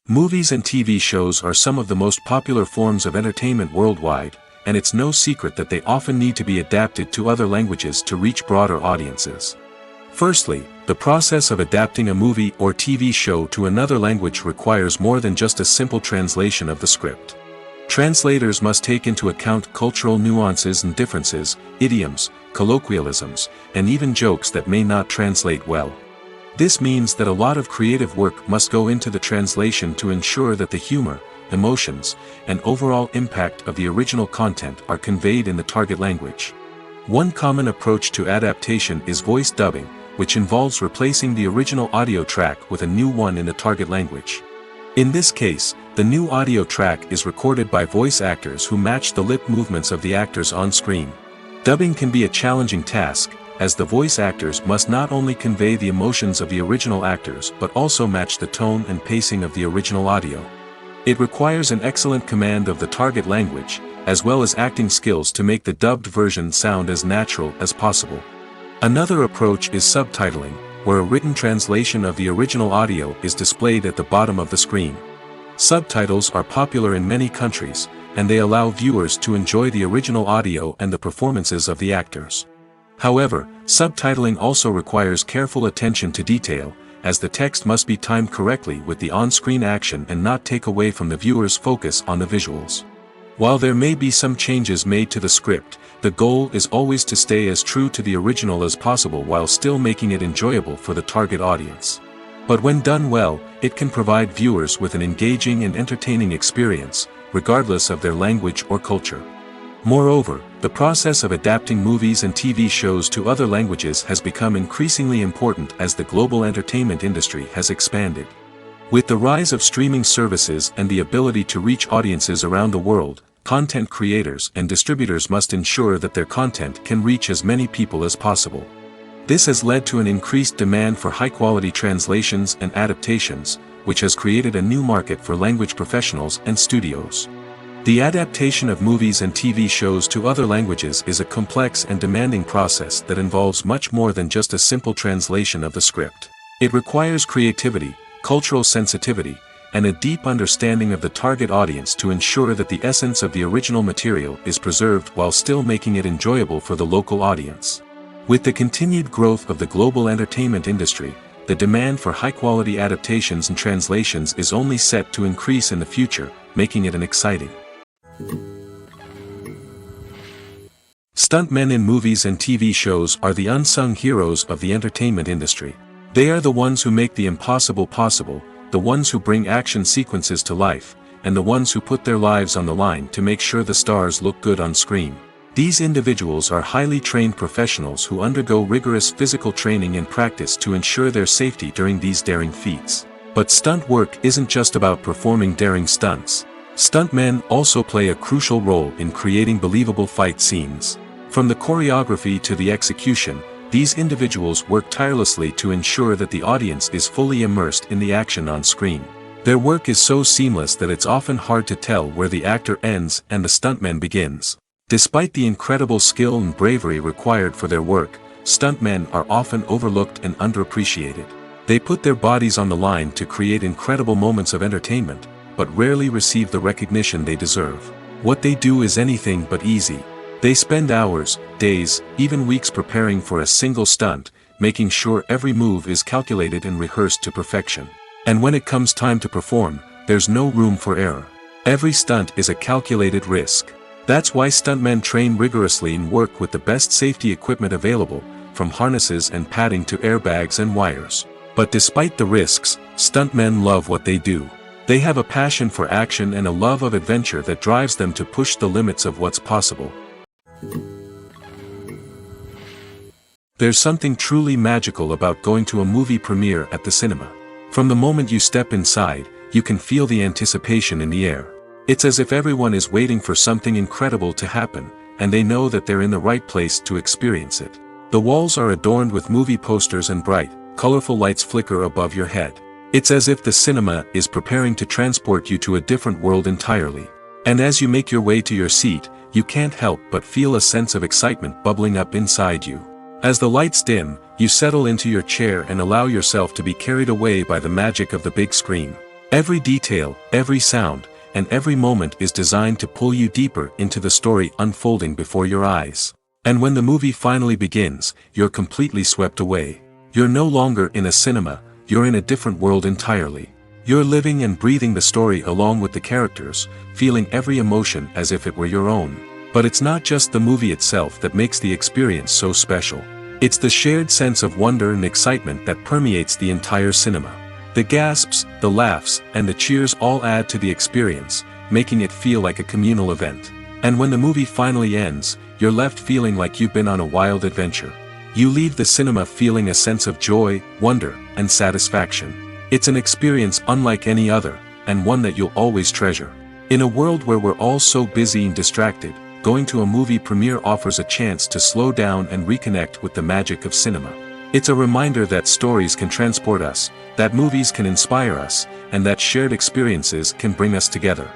Movies and TV shows are some of the most popular forms of entertainment worldwide, and it's no secret that they often need to be adapted to other languages to reach broader audiences. Firstly, the process of adapting a movie or TV show to another language requires more than just a simple translation of the script. Translators must take into account cultural nuances and differences, idioms, colloquialisms, and even jokes that may not translate well. This means that a lot of creative work must go into the translation to ensure that the humor, emotions, and overall impact of the original content are conveyed in the target language. One common approach to adaptation is voice dubbing, which involves replacing the original audio track with a new one in the target language. In this case, the new audio track is recorded by voice actors who match the lip movements of the actors on screen. Dubbing can be a challenging task, as the voice actors must not only convey the emotions of the original actors but also match the tone and pacing of the original audio. It requires an excellent command of the target language, as well as acting skills to make the dubbed version sound as natural as possible. Another approach is subtitling, where a written translation of the original audio is displayed at the bottom of the screen. Subtitles are popular in many countries, and they allow viewers to enjoy the original audio and the performances of the actors. However, subtitling also requires careful attention to detail, as the text must be timed correctly with the on-screen action and not take away from the viewer's focus on the visuals. While there may be some changes made to the script, the goal is always to stay as true to the original as possible while still making it enjoyable for the target audience. But when done well, it can provide viewers with an engaging and entertaining experience, regardless of their language or culture. Moreover, the process of adapting movies and TV shows to other languages has become increasingly important as the global entertainment industry has expanded. With the rise of streaming services and the ability to reach audiences around the world, content creators and distributors must ensure that their content can reach as many people as possible. This has led to an increased demand for high-quality translations and adaptations, which has created a new market for language professionals and studios. The adaptation of movies and TV shows to other languages is a complex and demanding process that involves much more than just a simple translation of the script. It requires creativity, cultural sensitivity, and a deep understanding of the target audience to ensure that the essence of the original material is preserved while still making it enjoyable for the local audience. With the continued growth of the global entertainment industry, the demand for high-quality adaptations and translations is only set to increase in the future, making it an exciting Stuntmen in movies and TV shows are the unsung heroes of the entertainment industry. They are the ones who make the impossible possible, the ones who bring action sequences to life, and the ones who put their lives on the line to make sure the stars look good on screen. These individuals are highly trained professionals who undergo rigorous physical training and practice to ensure their safety during these daring feats. But stunt work isn't just about performing daring stunts. Stuntmen also play a crucial role in creating believable fight scenes. From the choreography to the execution, these individuals work tirelessly to ensure that the audience is fully immersed in the action on screen. Their work is so seamless that it's often hard to tell where the actor ends and the stuntman begins. Despite the incredible skill and bravery required for their work, stuntmen are often overlooked and underappreciated. They put their bodies on the line to create incredible moments of entertainment, but rarely receive the recognition they deserve. What they do is anything but easy. They spend hours, days, even weeks preparing for a single stunt, making sure every move is calculated and rehearsed to perfection. And when it comes time to perform, there's no room for error. Every stunt is a calculated risk. That's why stuntmen train rigorously and work with the best safety equipment available, from harnesses and padding to airbags and wires. But despite the risks, stuntmen love what they do. They have a passion for action and a love of adventure that drives them to push the limits of what's possible. There's something truly magical about going to a movie premiere at the cinema. From the moment you step inside, you can feel the anticipation in the air. It's as if everyone is waiting for something incredible to happen, and they know that they're in the right place to experience it. The walls are adorned with movie posters and bright, colorful lights flicker above your head. It's as if the cinema is preparing to transport you to a different world entirely. And as you make your way to your seat, you can't help but feel a sense of excitement bubbling up inside you. As the lights dim, you settle into your chair and allow yourself to be carried away by the magic of the big screen. Every detail, every sound, and every moment is designed to pull you deeper into the story unfolding before your eyes. And when the movie finally begins, you're completely swept away. You're no longer in a cinema, you're in a different world entirely. You're living and breathing the story along with the characters, feeling every emotion as if it were your own. But it's not just the movie itself that makes the experience so special. It's the shared sense of wonder and excitement that permeates the entire cinema. The gasps, the laughs, and the cheers all add to the experience, making it feel like a communal event. And when the movie finally ends, you're left feeling like you've been on a wild adventure. You leave the cinema feeling a sense of joy, wonder, and satisfaction. It's an experience unlike any other, and one that you'll always treasure. In a world where we're all so busy and distracted, going to a movie premiere offers a chance to slow down and reconnect with the magic of cinema. It's a reminder that stories can transport us, that movies can inspire us, and that shared experiences can bring us together.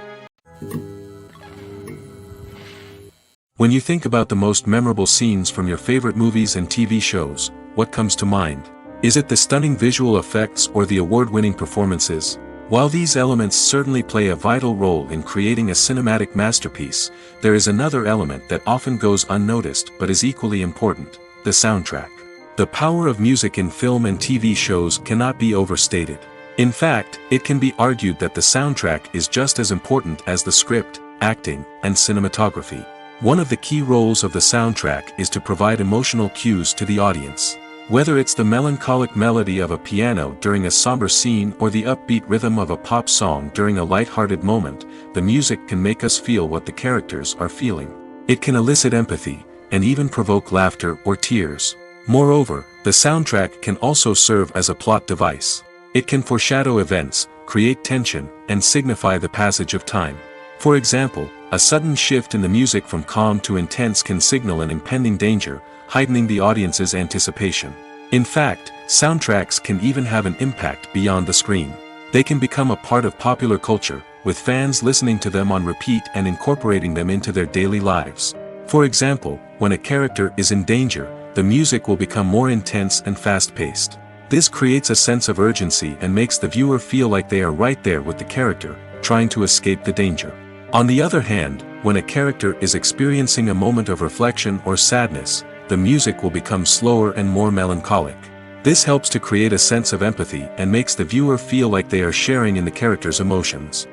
When you think about the most memorable scenes from your favorite movies and TV shows, what comes to mind? Is it the stunning visual effects or the award-winning performances? While these elements certainly play a vital role in creating a cinematic masterpiece, there is another element that often goes unnoticed but is equally important: the soundtrack. The power of music in film and TV shows cannot be overstated. In fact, it can be argued that the soundtrack is just as important as the script, acting, and cinematography. One of the key roles of the soundtrack is to provide emotional cues to the audience. Whether it's the melancholic melody of a piano during a somber scene or the upbeat rhythm of a pop song during a light-hearted moment, the music can make us feel what the characters are feeling. It can elicit empathy, and even provoke laughter or tears. Moreover, the soundtrack can also serve as a plot device. It can foreshadow events, create tension, and signify the passage of time. For example, a sudden shift in the music from calm to intense can signal an impending danger, heightening the audience's anticipation. In fact, soundtracks can even have an impact beyond the screen. They can become a part of popular culture, with fans listening to them on repeat and incorporating them into their daily lives. For example, when a character is in danger, the music will become more intense and fast-paced. This creates a sense of urgency and makes the viewer feel like they are right there with the character, trying to escape the danger. On the other hand, when a character is experiencing a moment of reflection or sadness, the music will become slower and more melancholic. This helps to create a sense of empathy and makes the viewer feel like they are sharing in the character's emotions.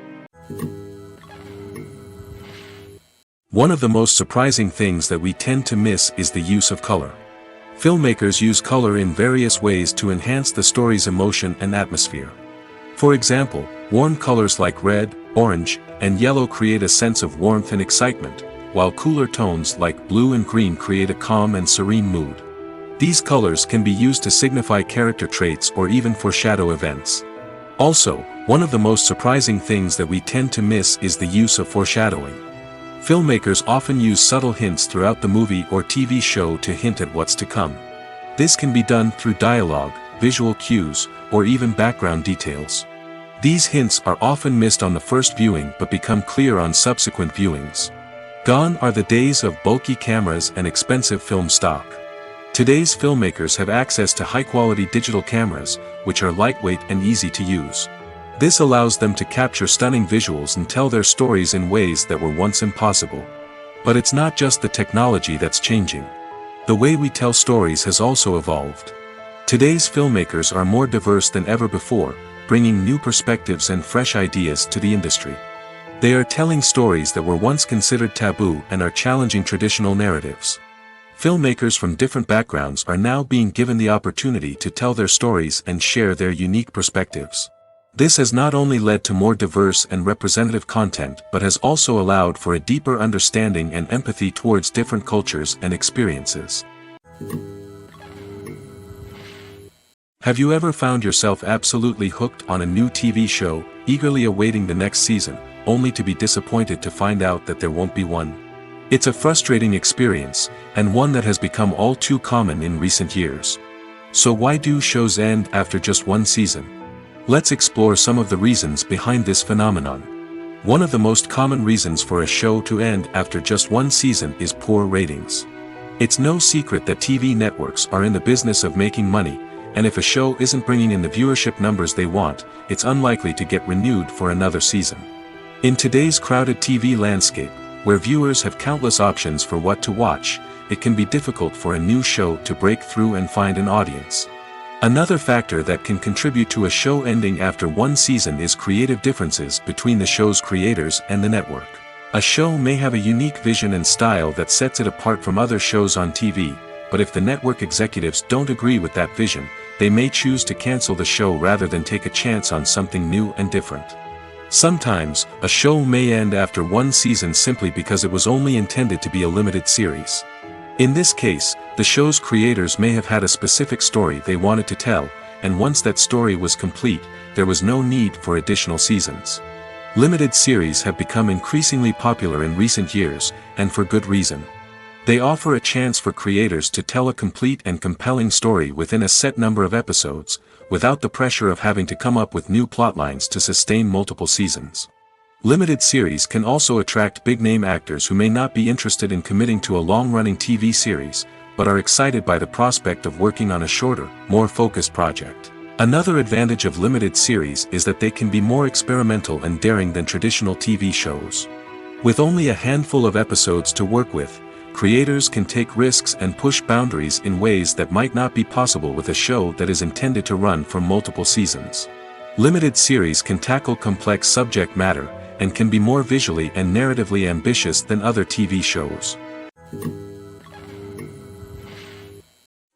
One of the most surprising things that we tend to miss is the use of color. Filmmakers use color in various ways to enhance the story's emotion and atmosphere. For example, warm colors like red, orange, and yellow create a sense of warmth and excitement, while cooler tones like blue and green create a calm and serene mood. These colors can be used to signify character traits or even foreshadow events. Also, one of the most surprising things that we tend to miss is the use of foreshadowing. Filmmakers often use subtle hints throughout the movie or TV show to hint at what's to come. This can be done through dialogue, visual cues, or even background details. These hints are often missed on the first viewing but become clear on subsequent viewings. Gone are the days of bulky cameras and expensive film stock. Today's filmmakers have access to high-quality digital cameras, which are lightweight and easy to use. This allows them to capture stunning visuals and tell their stories in ways that were once impossible. But it's not just the technology that's changing. The way we tell stories has also evolved. Today's filmmakers are more diverse than ever before, bringing new perspectives and fresh ideas to the industry. They are telling stories that were once considered taboo and are challenging traditional narratives. Filmmakers from different backgrounds are now being given the opportunity to tell their stories and share their unique perspectives. This has not only led to more diverse and representative content but has also allowed for a deeper understanding and empathy towards different cultures and experiences. Have you ever found yourself absolutely hooked on a new TV show, eagerly awaiting the next season, only to be disappointed to find out that there won't be one? It's a frustrating experience, and one that has become all too common in recent years. So why do shows end after just one season? Let's explore some of the reasons behind this phenomenon. One of the most common reasons for a show to end after just one season is poor ratings. It's no secret that TV networks are in the business of making money, and if a show isn't bringing in the viewership numbers they want, it's unlikely to get renewed for another season. In today's crowded TV landscape, where viewers have countless options for what to watch, it can be difficult for a new show to break through and find an audience. Another factor that can contribute to a show ending after one season is creative differences between the show's creators and the network. A show may have a unique vision and style that sets it apart from other shows on TV, but if the network executives don't agree with that vision, they may choose to cancel the show rather than take a chance on something new and different. Sometimes, a show may end after one season simply because it was only intended to be a limited series. In this case, the show's creators may have had a specific story they wanted to tell, and once that story was complete, there was no need for additional seasons. Limited series have become increasingly popular in recent years, and for good reason. They offer a chance for creators to tell a complete and compelling story within a set number of episodes, without the pressure of having to come up with new plotlines to sustain multiple seasons. Limited series can also attract big-name actors who may not be interested in committing to a long-running TV series, but are excited by the prospect of working on a shorter, more focused project. Another advantage of limited series is that they can be more experimental and daring than traditional TV shows. With only a handful of episodes to work with, creators can take risks and push boundaries in ways that might not be possible with a show that is intended to run for multiple seasons. Limited series can tackle complex subject matter, and can be more visually and narratively ambitious than other TV shows.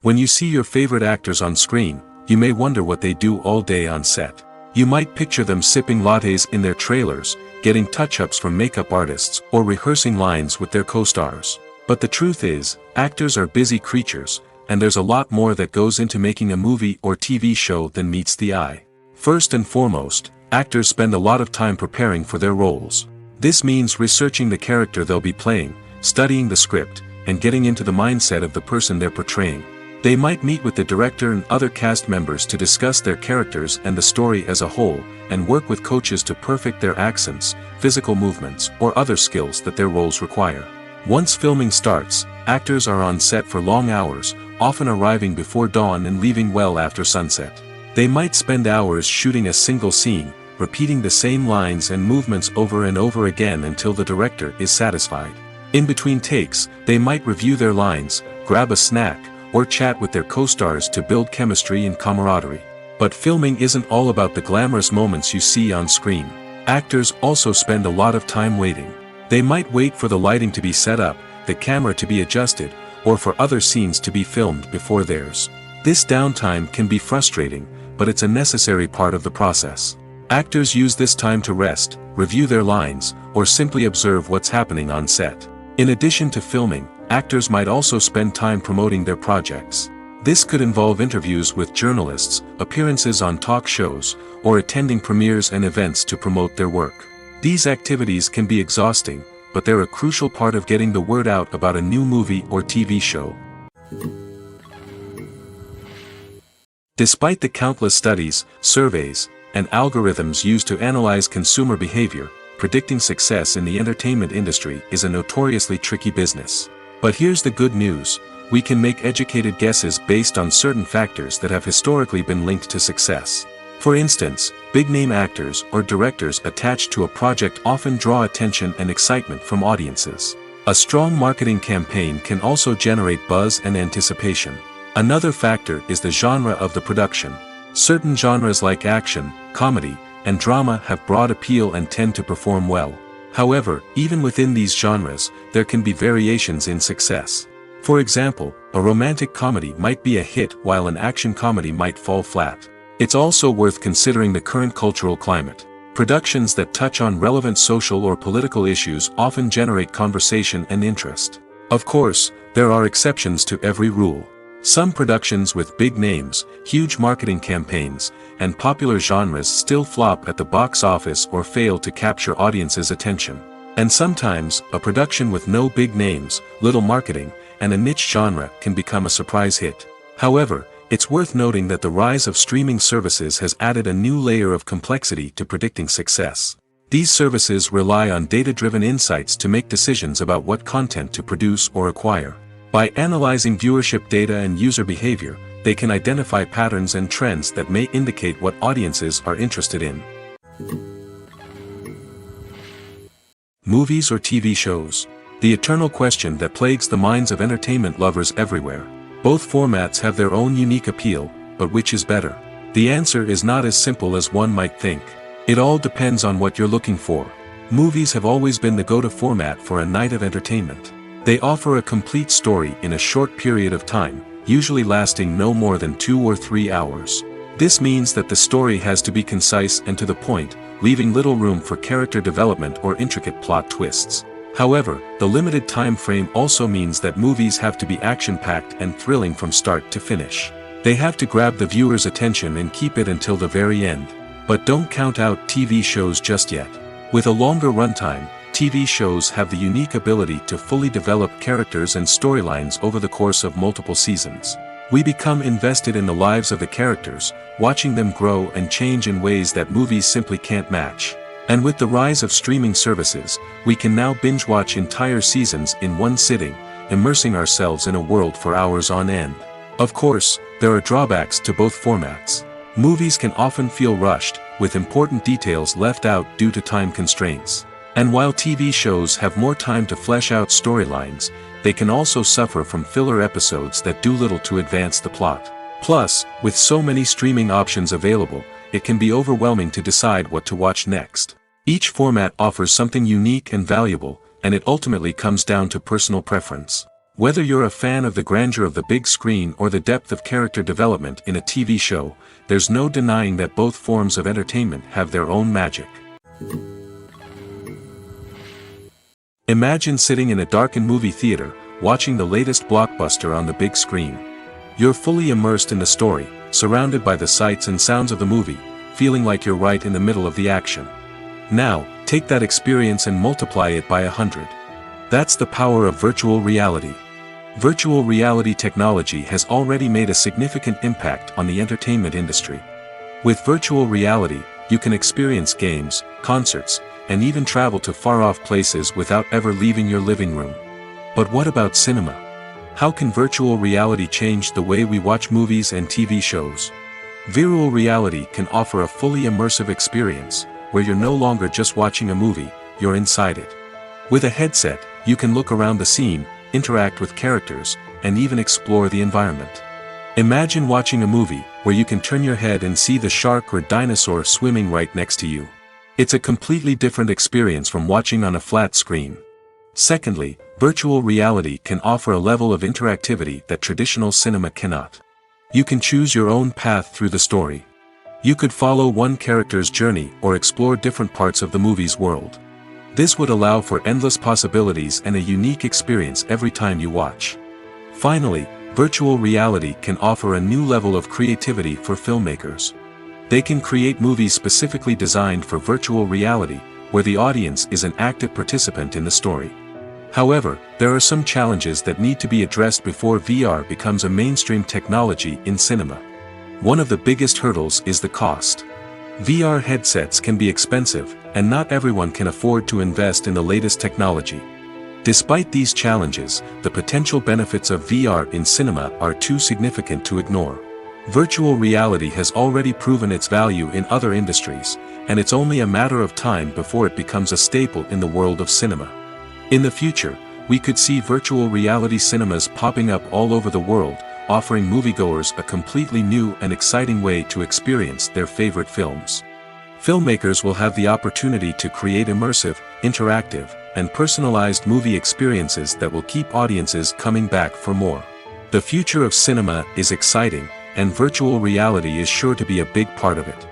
When you see your favorite actors on screen, you may wonder what they do all day on set. You might picture them sipping lattes in their trailers, getting touch-ups from makeup artists, or rehearsing lines with their co-stars. But the truth is, actors are busy creatures, and there's a lot more that goes into making a movie or TV show than meets the eye. First and foremost, actors spend a lot of time preparing for their roles. This means researching the character they'll be playing, studying the script, and getting into the mindset of the person they're portraying. They might meet with the director and other cast members to discuss their characters and the story as a whole, and work with coaches to perfect their accents, physical movements, or other skills that their roles require. Once filming starts, actors are on set for long hours, often arriving before dawn and leaving well after sunset. They might spend hours shooting a single scene, repeating the same lines and movements over and over again until the director is satisfied. In between takes, they might review their lines, grab a snack, or chat with their co-stars to build chemistry and camaraderie. But filming isn't all about the glamorous moments you see on screen. Actors also spend a lot of time waiting. They might wait for the lighting to be set up, the camera to be adjusted, or for other scenes to be filmed before theirs. This downtime can be frustrating, but it's a necessary part of the process. Actors use this time to rest, review their lines, or simply observe what's happening on set. In addition to filming, actors might also spend time promoting their projects. This could involve interviews with journalists, appearances on talk shows, or attending premieres and events to promote their work. These activities can be exhausting, but they're a crucial part of getting the word out about a new movie or TV show. Despite the countless studies, surveys, and algorithms used to analyze consumer behavior, predicting success in the entertainment industry is a notoriously tricky business. But here's the good news: we can make educated guesses based on certain factors that have historically been linked to success. For instance, big-name actors or directors attached to a project often draw attention and excitement from audiences. A strong marketing campaign can also generate buzz and anticipation. Another factor is the genre of the production. Certain genres like action, comedy, and drama have broad appeal and tend to perform well. However, even within these genres, there can be variations in success. For example, a romantic comedy might be a hit while an action comedy might fall flat. It's also worth considering the current cultural climate. Productions that touch on relevant social or political issues often generate conversation and interest. Of course, there are exceptions to every rule. Some productions with big names, huge marketing campaigns, and popular genres still flop at the box office or fail to capture audiences' attention. And sometimes, a production with no big names, little marketing, and a niche genre can become a surprise hit. However, it's worth noting that the rise of streaming services has added a new layer of complexity to predicting success. These services rely on data-driven insights to make decisions about what content to produce or acquire. By analyzing viewership data and user behavior, they can identify patterns and trends that may indicate what audiences are interested in. Movies or TV shows? The eternal question that plagues the minds of entertainment lovers everywhere. Both formats have their own unique appeal, but which is better? The answer is not as simple as one might think. It all depends on what you're looking for. Movies have always been the go-to format for a night of entertainment. They offer a complete story in a short period of time, usually lasting no more than 2 or 3 hours. This means that the story has to be concise and to the point, leaving little room for character development or intricate plot twists. However, the limited time frame also means that movies have to be action-packed and thrilling from start to finish. They have to grab the viewer's attention and keep it until the very end. But don't count out TV shows just yet. With a longer runtime, TV shows have the unique ability to fully develop characters and storylines over the course of multiple seasons. We become invested in the lives of the characters, watching them grow and change in ways that movies simply can't match. And with the rise of streaming services, we can now binge-watch entire seasons in one sitting, immersing ourselves in a world for hours on end. Of course, there are drawbacks to both formats. Movies can often feel rushed, with important details left out due to time constraints. And while TV shows have more time to flesh out storylines, they can also suffer from filler episodes that do little to advance the plot. Plus, with so many streaming options available, it can be overwhelming to decide what to watch next. Each format offers something unique and valuable, and it ultimately comes down to personal preference. Whether you're a fan of the grandeur of the big screen or the depth of character development in a TV show, there's no denying that both forms of entertainment have their own magic. Imagine sitting in a darkened movie theater, watching the latest blockbuster on the big screen. You're fully immersed in the story, surrounded by the sights and sounds of the movie, feeling like you're right in the middle of the action. Now, take that experience and multiply it by 100. That's the power of virtual reality. Virtual reality technology has already made a significant impact on the entertainment industry. With virtual reality, you can experience games, concerts, and even travel to far-off places without ever leaving your living room. But what about cinema? How can virtual reality change the way we watch movies and TV shows? Virtual reality can offer a fully immersive experience, where you're no longer just watching a movie, you're inside it. With a headset, you can look around the scene, interact with characters, and even explore the environment. Imagine watching a movie where you can turn your head and see the shark or dinosaur swimming right next to you. It's a completely different experience from watching on a flat screen. Secondly, virtual reality can offer a level of interactivity that traditional cinema cannot. You can choose your own path through the story. You could follow one character's journey or explore different parts of the movie's world. This would allow for endless possibilities and a unique experience every time you watch. Finally, virtual reality can offer a new level of creativity for filmmakers. They can create movies specifically designed for virtual reality, where the audience is an active participant in the story. However, there are some challenges that need to be addressed before VR becomes a mainstream technology in cinema. One of the biggest hurdles is the cost. VR headsets can be expensive, and not everyone can afford to invest in the latest technology. Despite these challenges, the potential benefits of VR in cinema are too significant to ignore. Virtual reality has already proven its value in other industries, and it's only a matter of time before it becomes a staple in the world of cinema. In the future, we could see virtual reality cinemas popping up all over the world, offering moviegoers a completely new and exciting way to experience their favorite films. Filmmakers will have the opportunity to create immersive, interactive, and personalized movie experiences that will keep audiences coming back for more. The future of cinema is exciting, and virtual reality is sure to be a big part of it.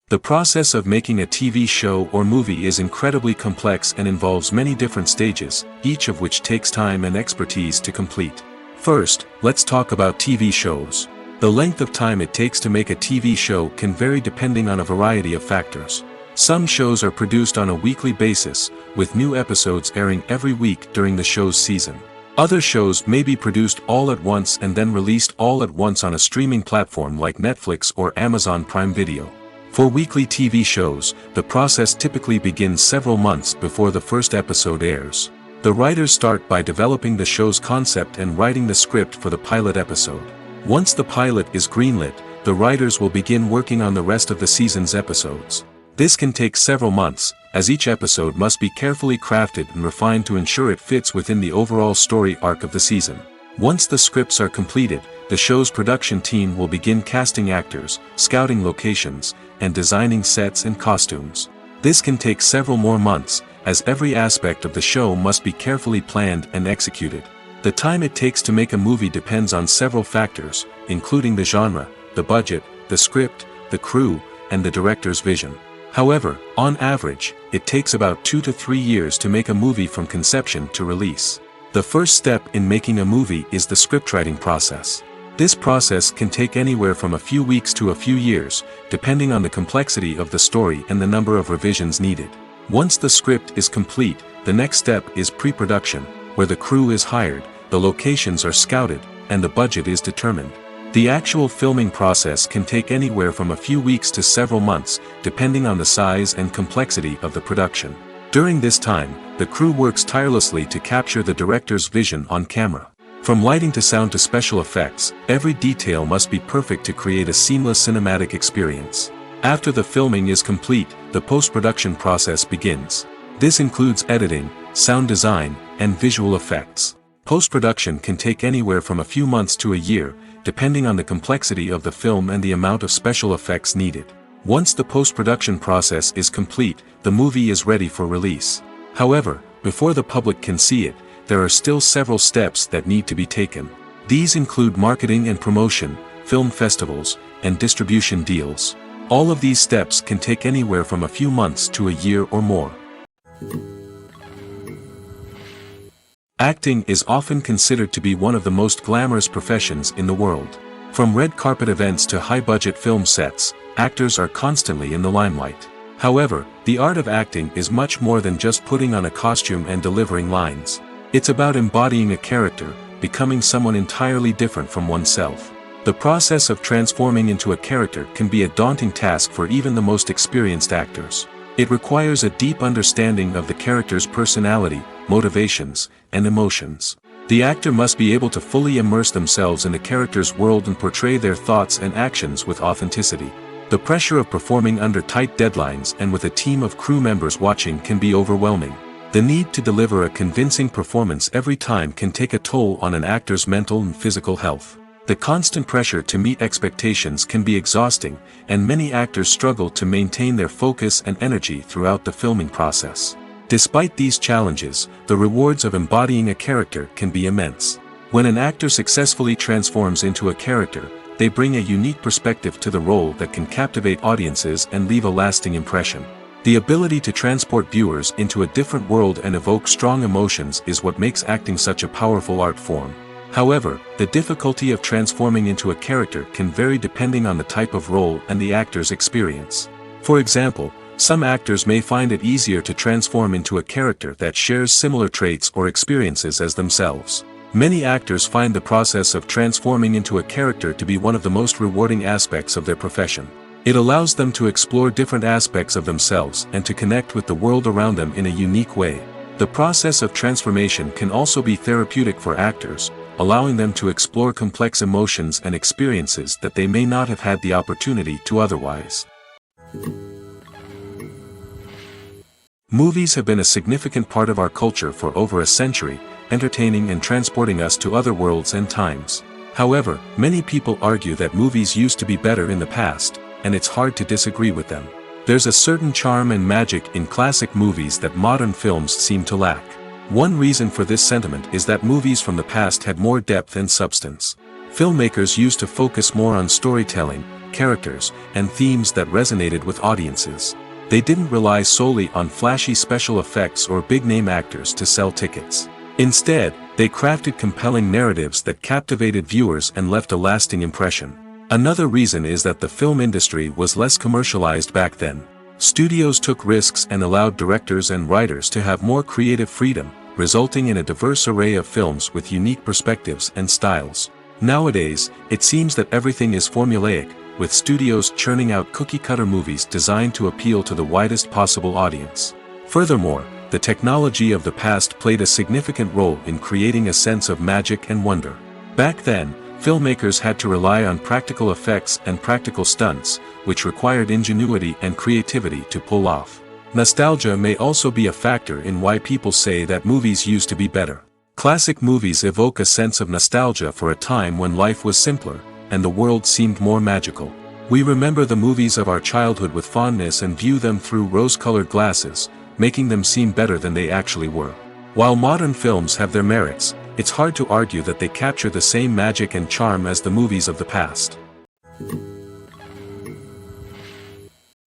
The process of making a TV show or movie is incredibly complex and involves many different stages, each of which takes time and expertise to complete. First, let's talk about TV shows. The length of time it takes to make a TV show can vary depending on a variety of factors. Some shows are produced on a weekly basis, with new episodes airing every week during the show's season. Other shows may be produced all at once and then released all at once on a streaming platform like Netflix or Amazon Prime Video. For weekly TV shows, the process typically begins several months before the first episode airs. The writers start by developing the show's concept and writing the script for the pilot episode. Once the pilot is greenlit, the writers will begin working on the rest of the season's episodes. This can take several months, as each episode must be carefully crafted and refined to ensure it fits within the overall story arc of the season. Once the scripts are completed, the show's production team will begin casting actors, scouting locations, and designing sets and costumes. This can take several more months, as every aspect of the show must be carefully planned and executed. The time it takes to make a movie depends on several factors, including the genre, the budget, the script, the crew, and the director's vision. However, on average, it takes about 2 to 3 years to make a movie from conception to release. The first step in making a movie is the scriptwriting process. This process can take anywhere from a few weeks to a few years, depending on the complexity of the story and the number of revisions needed. Once the script is complete, the next step is pre-production, where the crew is hired, the locations are scouted, and the budget is determined. The actual filming process can take anywhere from a few weeks to several months, depending on the size and complexity of the production. During this time, the crew works tirelessly to capture the director's vision on camera. From lighting to sound to special effects, every detail must be perfect to create a seamless cinematic experience. After the filming is complete, the post-production process begins. This includes editing, sound design, and visual effects. Post-production can take anywhere from a few months to a year, depending on the complexity of the film and the amount of special effects needed. Once the post-production process is complete, the movie is ready for release. However, before the public can see it, there are still several steps that need to be taken. These include marketing and promotion, film festivals, and distribution deals. All of these steps can take anywhere from a few months to a year or more. Acting is often considered to be one of the most glamorous professions in the world. From red carpet events to high-budget film sets, actors are constantly in the limelight. However, the art of acting is much more than just putting on a costume and delivering lines. It's about embodying a character, becoming someone entirely different from oneself. The process of transforming into a character can be a daunting task for even the most experienced actors. It requires a deep understanding of the character's personality, motivations, and emotions. The actor must be able to fully immerse themselves in the character's world and portray their thoughts and actions with authenticity. The pressure of performing under tight deadlines and with a team of crew members watching can be overwhelming. The need to deliver a convincing performance every time can take a toll on an actor's mental and physical health. The constant pressure to meet expectations can be exhausting, and many actors struggle to maintain their focus and energy throughout the filming process. Despite these challenges, the rewards of embodying a character can be immense. When an actor successfully transforms into a character, they bring a unique perspective to the role that can captivate audiences and leave a lasting impression. The ability to transport viewers into a different world and evoke strong emotions is what makes acting such a powerful art form. However, the difficulty of transforming into a character can vary depending on the type of role and the actor's experience. For example, some actors may find it easier to transform into a character that shares similar traits or experiences as themselves. Many actors find the process of transforming into a character to be one of the most rewarding aspects of their profession. It allows them to explore different aspects of themselves and to connect with the world around them in a unique way. The process of transformation can also be therapeutic for actors, allowing them to explore complex emotions and experiences that they may not have had the opportunity to otherwise. Movies have been a significant part of our culture for over a century, entertaining and transporting us to other worlds and times. However, many people argue that movies used to be better in the past, and it's hard to disagree with them. There's a certain charm and magic in classic movies that modern films seem to lack. One reason for this sentiment is that movies from the past had more depth and substance. Filmmakers used to focus more on storytelling, characters, and themes that resonated with audiences. They didn't rely solely on flashy special effects or big-name actors to sell tickets. Instead, they crafted compelling narratives that captivated viewers and left a lasting impression. Another reason is that the film industry was less commercialized back then. Studios took risks and allowed directors and writers to have more creative freedom, resulting in a diverse array of films with unique perspectives and styles. Nowadays, it seems that everything is formulaic, with studios churning out cookie-cutter movies designed to appeal to the widest possible audience. Furthermore, the technology of the past played a significant role in creating a sense of magic and wonder. Back then, filmmakers had to rely on practical effects and practical stunts, which required ingenuity and creativity to pull off. Nostalgia may also be a factor in why people say that movies used to be better. Classic movies evoke a sense of nostalgia for a time when life was simpler, and the world seemed more magical. We remember the movies of our childhood with fondness and view them through rose-colored glasses, making them seem better than they actually were. While modern films have their merits, it's hard to argue that they capture the same magic and charm as the movies of the past.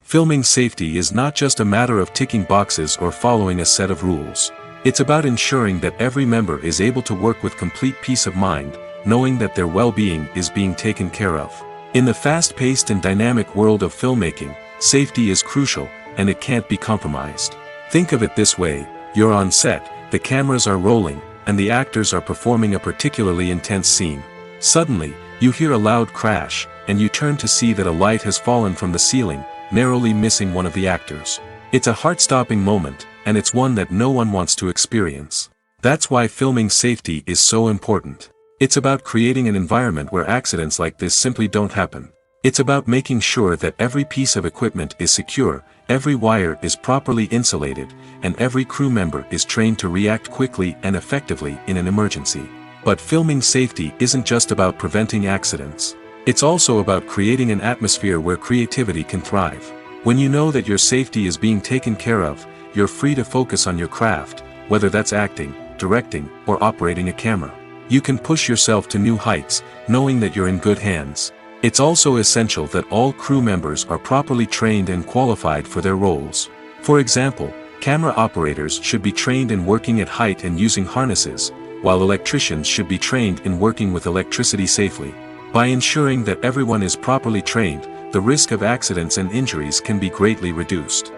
Filming safety is not just a matter of ticking boxes or following a set of rules. It's about ensuring that every member is able to work with complete peace of mind, knowing that their well-being is being taken care of. In the fast-paced and dynamic world of filmmaking, safety is crucial, and it can't be compromised. Think of it this way: you're on set, the cameras are rolling, and the actors are performing a particularly intense scene. Suddenly, you hear a loud crash, and you turn to see that a light has fallen from the ceiling, narrowly missing one of the actors. It's a heart-stopping moment, and it's one that no one wants to experience. That's why filming safety is so important. It's about creating an environment where accidents like this simply don't happen. It's about making sure that every piece of equipment is secure, every wire is properly insulated, and every crew member is trained to react quickly and effectively in an emergency. But filming safety isn't just about preventing accidents. It's also about creating an atmosphere where creativity can thrive. When you know that your safety is being taken care of, you're free to focus on your craft, whether that's acting, directing, or operating a camera. You can push yourself to new heights, knowing that you're in good hands. It's also essential that all crew members are properly trained and qualified for their roles. For example, camera operators should be trained in working at height and using harnesses, while electricians should be trained in working with electricity safely. By ensuring that everyone is properly trained, the risk of accidents and injuries can be greatly reduced.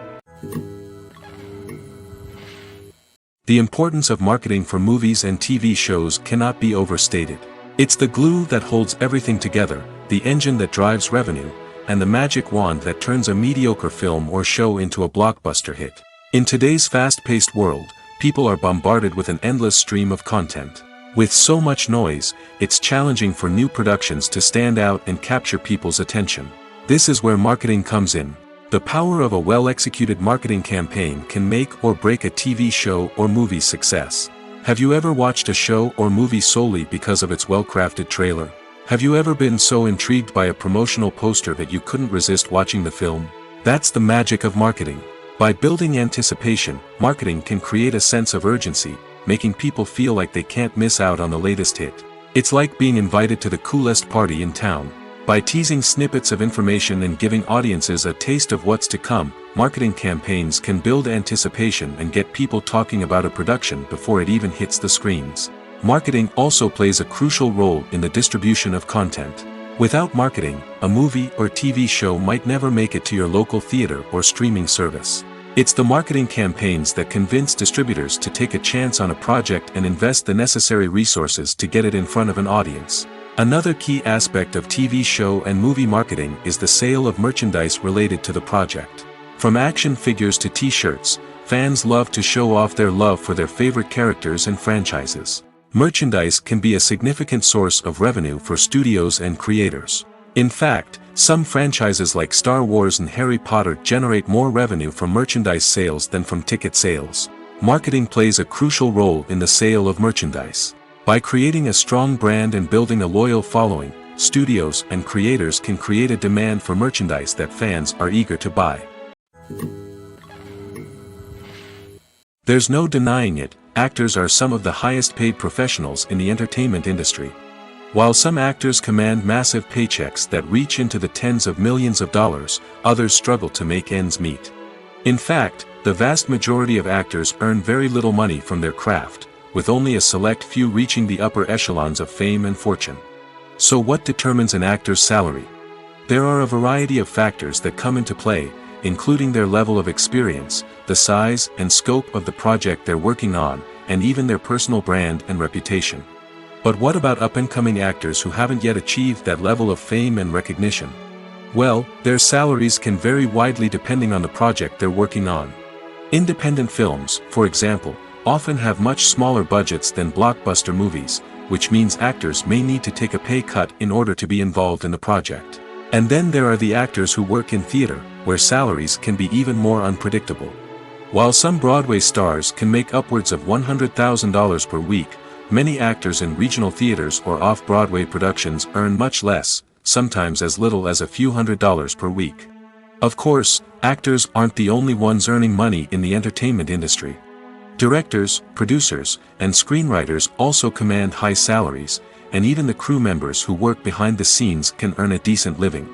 The importance of marketing for movies and TV shows cannot be overstated. It's the glue that holds everything together, the engine that drives revenue, and the magic wand that turns a mediocre film or show into a blockbuster hit. In today's fast-paced world, people are bombarded with an endless stream of content. With so much noise, it's challenging for new productions to stand out and capture people's attention. This is where marketing comes in. The power of a well-executed marketing campaign can make or break a TV show or movie's success. Have you ever watched a show or movie solely because of its well-crafted trailer? Have you ever been so intrigued by a promotional poster that you couldn't resist watching the film? That's the magic of marketing. By building anticipation, marketing can create a sense of urgency, making people feel like they can't miss out on the latest hit. It's like being invited to the coolest party in town. By teasing snippets of information and giving audiences a taste of what's to come, marketing campaigns can build anticipation and get people talking about a production before it even hits the screens. Marketing also plays a crucial role in the distribution of content. Without marketing, a movie or TV show might never make it to your local theater or streaming service. It's the marketing campaigns that convince distributors to take a chance on a project and invest the necessary resources to get it in front of an audience. Another key aspect of TV show and movie marketing is the sale of merchandise related to the project. From action figures to t-shirts, fans love to show off their love for their favorite characters and franchises. Merchandise can be a significant source of revenue for studios and creators. In fact, some franchises like Star Wars and Harry Potter generate more revenue from merchandise sales than from ticket sales. Marketing plays a crucial role in the sale of merchandise. By creating a strong brand and building a loyal following, studios and creators can create a demand for merchandise that fans are eager to buy. There's no denying it, actors are some of the highest paid professionals in the entertainment industry. While some actors command massive paychecks that reach into the tens of millions of dollars, others struggle to make ends meet. In fact, the vast majority of actors earn very little money from their craft, with only a select few reaching the upper echelons of fame and fortune. So what determines an actor's salary? There are a variety of factors that come into play, including their level of experience, the size and scope of the project they're working on, and even their personal brand and reputation. But what about up-and-coming actors who haven't yet achieved that level of fame and recognition? Well, their salaries can vary widely depending on the project they're working on. Independent films, for example, often have much smaller budgets than blockbuster movies, which means actors may need to take a pay cut in order to be involved in the project. And then there are the actors who work in theater, where salaries can be even more unpredictable. While some Broadway stars can make upwards of $100,000 per week, many actors in regional theaters or off-Broadway productions earn much less, sometimes as little as a few $100s per week. Of course, actors aren't the only ones earning money in the entertainment industry. Directors, producers, and screenwriters also command high salaries, and even the crew members who work behind the scenes can earn a decent living.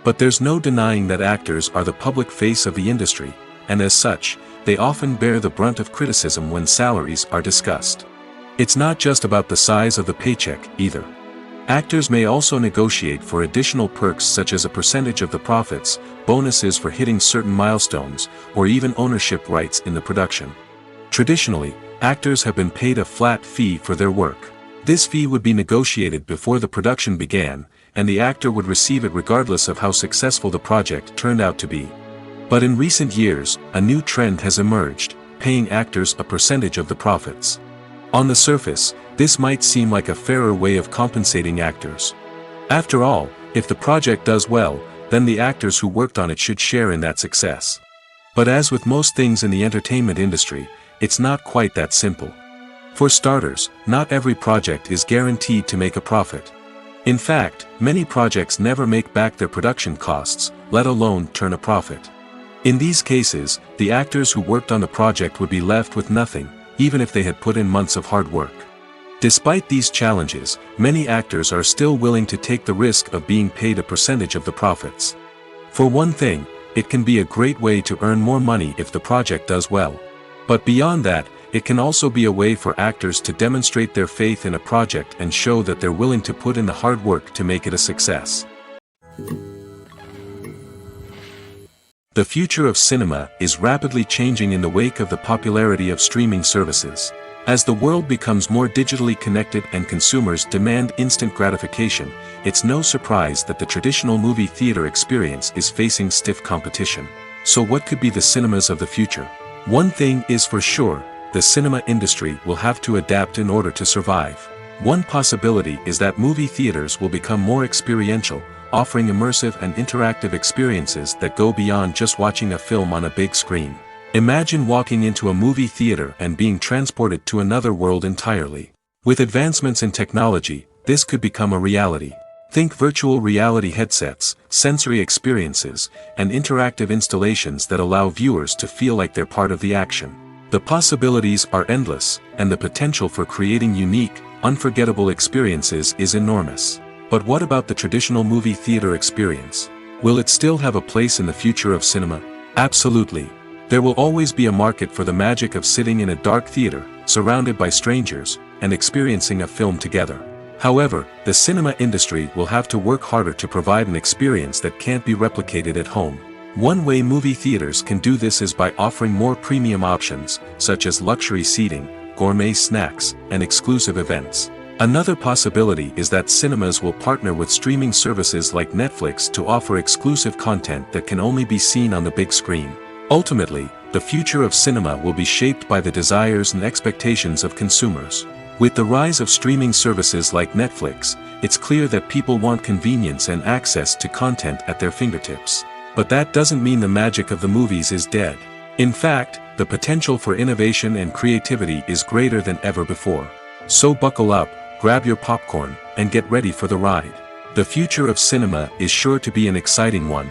But there's no denying that actors are the public face of the industry, and as such, they often bear the brunt of criticism when salaries are discussed. It's not just about the size of the paycheck, either. Actors may also negotiate for additional perks such as a percentage of the profits, bonuses for hitting certain milestones, or even ownership rights in the production. Traditionally, actors have been paid a flat fee for their work. This fee would be negotiated before the production began, and the actor would receive it regardless of how successful the project turned out to be. But in recent years, a new trend has emerged, paying actors a percentage of the profits. On the surface, this might seem like a fairer way of compensating actors. After all, if the project does well, then the actors who worked on it should share in that success. But as with most things in the entertainment industry, it's not quite that simple. For starters, not every project is guaranteed to make a profit. In fact, many projects never make back their production costs, let alone turn a profit. In these cases, the actors who worked on the project would be left with nothing, even if they had put in months of hard work. Despite these challenges, many actors are still willing to take the risk of being paid a percentage of the profits. For one thing, it can be a great way to earn more money if the project does well. But beyond that, it can also be a way for actors to demonstrate their faith in a project and show that they're willing to put in the hard work to make it a success. The future of cinema is rapidly changing in the wake of the popularity of streaming services. As the world becomes more digitally connected and consumers demand instant gratification, it's no surprise that the traditional movie theater experience is facing stiff competition. So what could be the cinemas of the future? One thing is for sure, the cinema industry will have to adapt in order to survive. One possibility is that movie theaters will become more experiential, offering immersive and interactive experiences that go beyond just watching a film on a big screen. Imagine walking into a movie theater and being transported to another world entirely. With advancements in technology, this could become a reality. Think virtual reality headsets, sensory experiences, and interactive installations that allow viewers to feel like they're part of the action. The possibilities are endless, and the potential for creating unique, unforgettable experiences is enormous. But what about the traditional movie theater experience? Will it still have a place in the future of cinema? Absolutely. There will always be a market for the magic of sitting in a dark theater, surrounded by strangers, and experiencing a film together. However, the cinema industry will have to work harder to provide an experience that can't be replicated at home. One way movie theaters can do this is by offering more premium options, such as luxury seating, gourmet snacks, and exclusive events. Another possibility is that cinemas will partner with streaming services like Netflix to offer exclusive content that can only be seen on the big screen. Ultimately, the future of cinema will be shaped by the desires and expectations of consumers. With the rise of streaming services like Netflix, it's clear that people want convenience and access to content at their fingertips. But that doesn't mean the magic of the movies is dead. In fact, the potential for innovation and creativity is greater than ever before. So buckle up, grab your popcorn, and get ready for the ride. The future of cinema is sure to be an exciting one.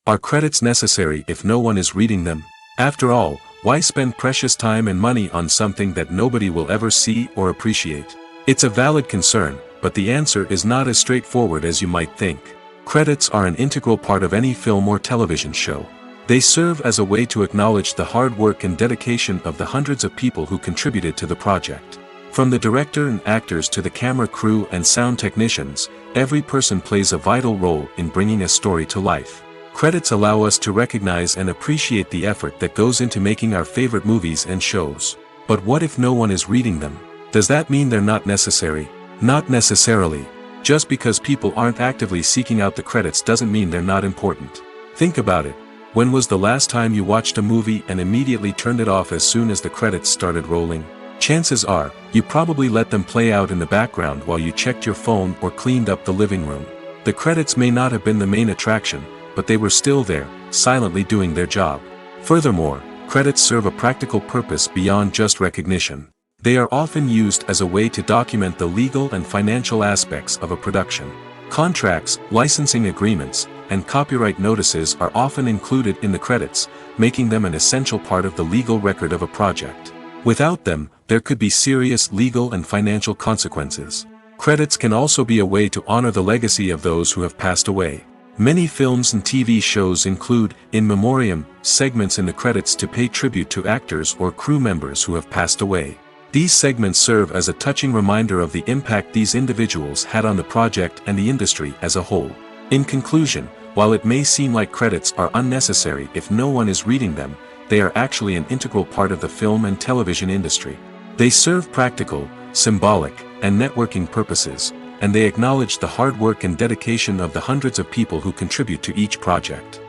Are credits necessary if no one is reading them? After all, why spend precious time and money on something that nobody will ever see or appreciate? It's a valid concern, but the answer is not as straightforward as you might think. Credits are an integral part of any film or television show. They serve as a way to acknowledge the hard work and dedication of the hundreds of people who contributed to the project. From the director and actors to the camera crew and sound technicians, every person plays a vital role in bringing a story to life. Credits allow us to recognize and appreciate the effort that goes into making our favorite movies and shows. But what if no one is reading them? Does that mean they're not necessary? Not necessarily. Just because people aren't actively seeking out the credits doesn't mean they're not important. Think about it. When was the last time you watched a movie and immediately turned it off as soon as the credits started rolling? Chances are, you probably let them play out in the background while you checked your phone or cleaned up the living room. The credits may not have been the main attraction, but they were still there, silently doing their job. Furthermore, credits serve a practical purpose beyond just recognition. They are often used as a way to document the legal and financial aspects of a production. Contracts, licensing agreements, and copyright notices are often included in the credits, making them an essential part of the legal record of a project. Without them, there could be serious legal and financial consequences. Credits can also be a way to honor the legacy of those who have passed away. Many films and TV shows include, in memoriam, segments in the credits to pay tribute to actors or crew members who have passed away. These segments serve as a touching reminder of the impact these individuals had on the project and the industry as a whole. In conclusion, while it may seem like credits are unnecessary if no one is reading them, they are actually an integral part of the film and television industry. They serve practical, symbolic, and networking purposes, and they acknowledge the hard work and dedication of the hundreds of people who contribute to each project.